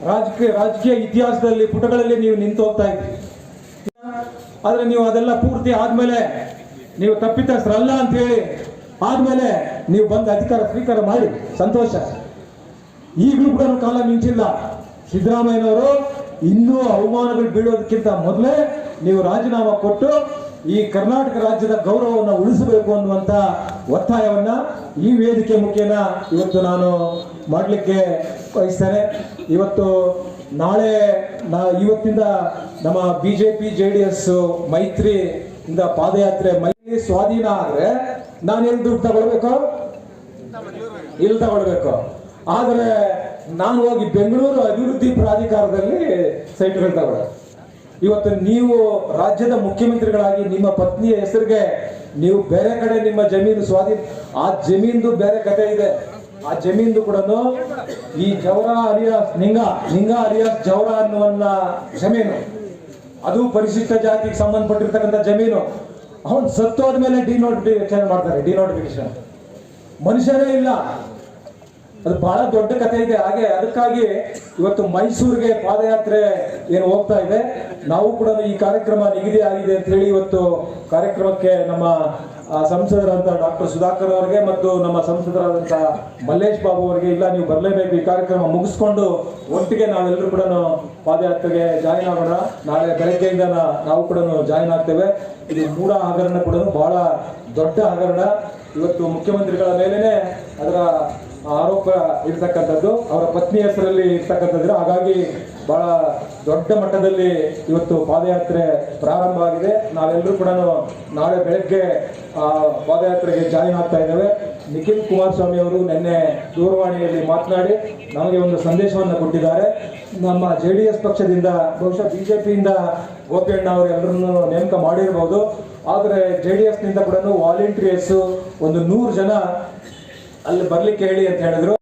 ರಾಜಕೀಯ ಇತಿಹಾಸದಲ್ಲಿ ಪುಟಗಳಲ್ಲಿ ನೀವು ನಿಂತು ಹೋಗ್ತಾ ಇದ್ರಿ. ಆದ್ರೆ ನೀವು ಅದೆಲ್ಲ ಪೂರ್ತಿ ಆದ್ಮೇಲೆ ನೀವು ತಪ್ಪಿತಸ್ಥರಲ್ಲ ಅಂತ ಹೇಳಿ ಆದ್ಮೇಲೆ ನೀವು ಬಂದು ಅಧಿಕಾರ ಸ್ವೀಕಾರ ಮಾಡಿ ಸಂತೋಷ. ಈಗಲೂ ಕೂಡ ಕಾಲ ಮಿಂಚಿಲ್ಲ. ಸಿದ್ದರಾಮಯ್ಯನವರು ಇನ್ನೂ ಅವಮಾನಗಳು ಬೀಳೋದಕ್ಕಿಂತ ಮೊದಲೇ ನೀವು ರಾಜೀನಾಮೆ ಕೊಟ್ಟು ಈ ಕರ್ನಾಟಕ ರಾಜ್ಯದ ಗೌರವವನ್ನು ಉಳಿಸಬೇಕು ಅನ್ನುವಂತ ಒತ್ತಾಯವನ್ನ ಈ ವೇದಿಕೆ ಮುಖೇನ ಇವತ್ತು ನಾನು ಮಾಡಲಿಕ್ಕೆ ಬಯಸ್ತೇನೆ. ಇವತ್ತಿಂದ ನಮ್ಮ ಬಿಜೆಪಿ JDS ಮೈತ್ರಿ ಇಂದ ಪಾದಯಾತ್ರೆ ಮೈತ್ರಿ ಸ್ವಾಧೀನ ಆದ್ರೆ ನಾನು ಎಲ್ಲಿ ದುಡ್ಡು ತಗೊಳ್ಬೇಕು? ಇಲ್ಲಿ ತಗೊಳ್ಬೇಕು. ಆದ್ರೆ ನಾನು ಹೋಗಿ ಬೆಂಗಳೂರು ಅಭಿವೃದ್ಧಿ ಪ್ರಾಧಿಕಾರದಲ್ಲಿ ಸೈಟ್ಗಳು ತಗೊಳ್ಳ. ಇವತ್ತು ನೀವು ರಾಜ್ಯದ ಮುಖ್ಯಮಂತ್ರಿಗಳಾಗಿ ನಿಮ್ಮ ಪತ್ನಿಯ ಹೆಸರಿಗೆ ನೀವು ಬೇರೆ ಕಡೆ ನಿಮ್ಮ ಜಮೀನು ಸ್ವಾಧೀನ, ಆ ಜಮೀನ್ದು ಬೇರೆ ಕಥೆ ಇದೆ. ಆ ಜಮೀನ್ದು ಕೂಡ ಈ ಜವರಾ ಅಲಿಯಾಸ್ ನಿಂಗ ಅಲಿಯಾಸ್ ಜವರಾ ಅನ್ನುವನ್ನ ಜಮೀನು, ಅದು ಪರಿಶಿಷ್ಟ ಜಾತಿಗೆ ಸಂಬಂಧಪಟ್ಟಿರ್ತಕ್ಕಂಥ ಜಮೀನು. ಅವನು ಸತ್ತೋದ್ಮೇಲೆ ಡಿನೋಟಿಫಿಕೇಶನ್ ಮಾಡ್ತಾರೆ. ಡಿನೋಟಿಫಿಕೇಶನ್ ಮನುಷ್ಯರೇ ಇಲ್ಲ. ಅದು ಬಹಳ ದೊಡ್ಡ ಕಥೆ ಇದೆ. ಅದಕ್ಕಾಗಿ ಇವತ್ತು ಮೈಸೂರಿಗೆ ಪಾದಯಾತ್ರೆ ಏನು ಹೋಗ್ತಾ ಇದೆ, ನಾವು ಕೂಡ ಈ ಕಾರ್ಯಕ್ರಮ ನಿಗದಿ ಆಗಿದೆ ಅಂತ ಹೇಳಿ ಇವತ್ತು ಕಾರ್ಯಕ್ರಮಕ್ಕೆ ನಮ್ಮ ಸಂಸದರಾದಂಥ ಡಾಕ್ಟರ್ ಸುಧಾಕರ್ ಅವರಿಗೆ ಮತ್ತು ನಮ್ಮ ಸಂಸದರಾದಂಥ ಮಲ್ಲೇಶ್ ಬಾಬು ಅವರಿಗೆ, ಇಲ್ಲ ನೀವು ಬರಲೇಬೇಕು, ಈ ಕಾರ್ಯಕ್ರಮ ಮುಗಿಸ್ಕೊಂಡು ಒಟ್ಟಿಗೆ ನಾವೆಲ್ಲರೂ ಕೂಡ ಪಾದಯಾತ್ರೆಗೆ ಜಾಯಿನ್ ಆಗೋಣ. ನಾಳೆ ಬೆಳಗ್ಗೆಯಿಂದ ನಾವು ಕೂಡ ಜಾಯಿನ್ ಆಗ್ತೇವೆ. ಇದು ಮೂಢ ಹಗರಣ ಕೂಡ ಬಹಳ ದೊಡ್ಡ ಹಗರಣ. ಇವತ್ತು ಮುಖ್ಯಮಂತ್ರಿಗಳ ಮೇಲೇನೆ ಅದರ ಆರೋಪ ಇರ್ತಕ್ಕಂಥದ್ದು, ಅವರ ಪತ್ನಿ ಹೆಸರಲ್ಲಿ ಇರ್ತಕ್ಕಂಥದ್ದು. ಹಾಗಾಗಿ ಬಹಳ ದೊಡ್ಡ ಮಟ್ಟದಲ್ಲಿ ಇವತ್ತು ಪಾದಯಾತ್ರೆ ಪ್ರಾರಂಭ ಆಗಿದೆ. ನಾವೆಲ್ಲರೂ ಕೂಡ ನಾಳೆ ಬೆಳಗ್ಗೆ ಪಾದಯಾತ್ರೆಗೆ ಜಾಯಿನ್ ಆಗ್ತಾ ಇದ್ದೇವೆ. ನಿಖಿಲ್ ಕುಮಾರಸ್ವಾಮಿ ಅವರು ನಿನ್ನೆ ದೂರವಾಣಿಯಲ್ಲಿ ಮಾತನಾಡಿ ನಮಗೆ ಒಂದು ಸಂದೇಶವನ್ನು ಕೊಟ್ಟಿದ್ದಾರೆ. ನಮ್ಮ JDS ಪಕ್ಷದಿಂದ, ಬಹುಶಃ ಬಿಜೆಪಿಯಿಂದ ಗೋಪಿಯಣ್ಣ ಅವರು ಎಲ್ಲರನ್ನು ನೇಮಕ ಮಾಡಿರ್ಬೋದು, ಆದರೆ JDS ನಿಂದ ಕೂಡ ವಾಲಂಟಿಯರ್ಸ್ ಒಂದು 100 ಜನ ಅಲ್ಲಿ ಬರ್ಲಿಕ್ಕೆ ಹೇಳಿ ಅಂತ ಹೇಳಿದ್ರು.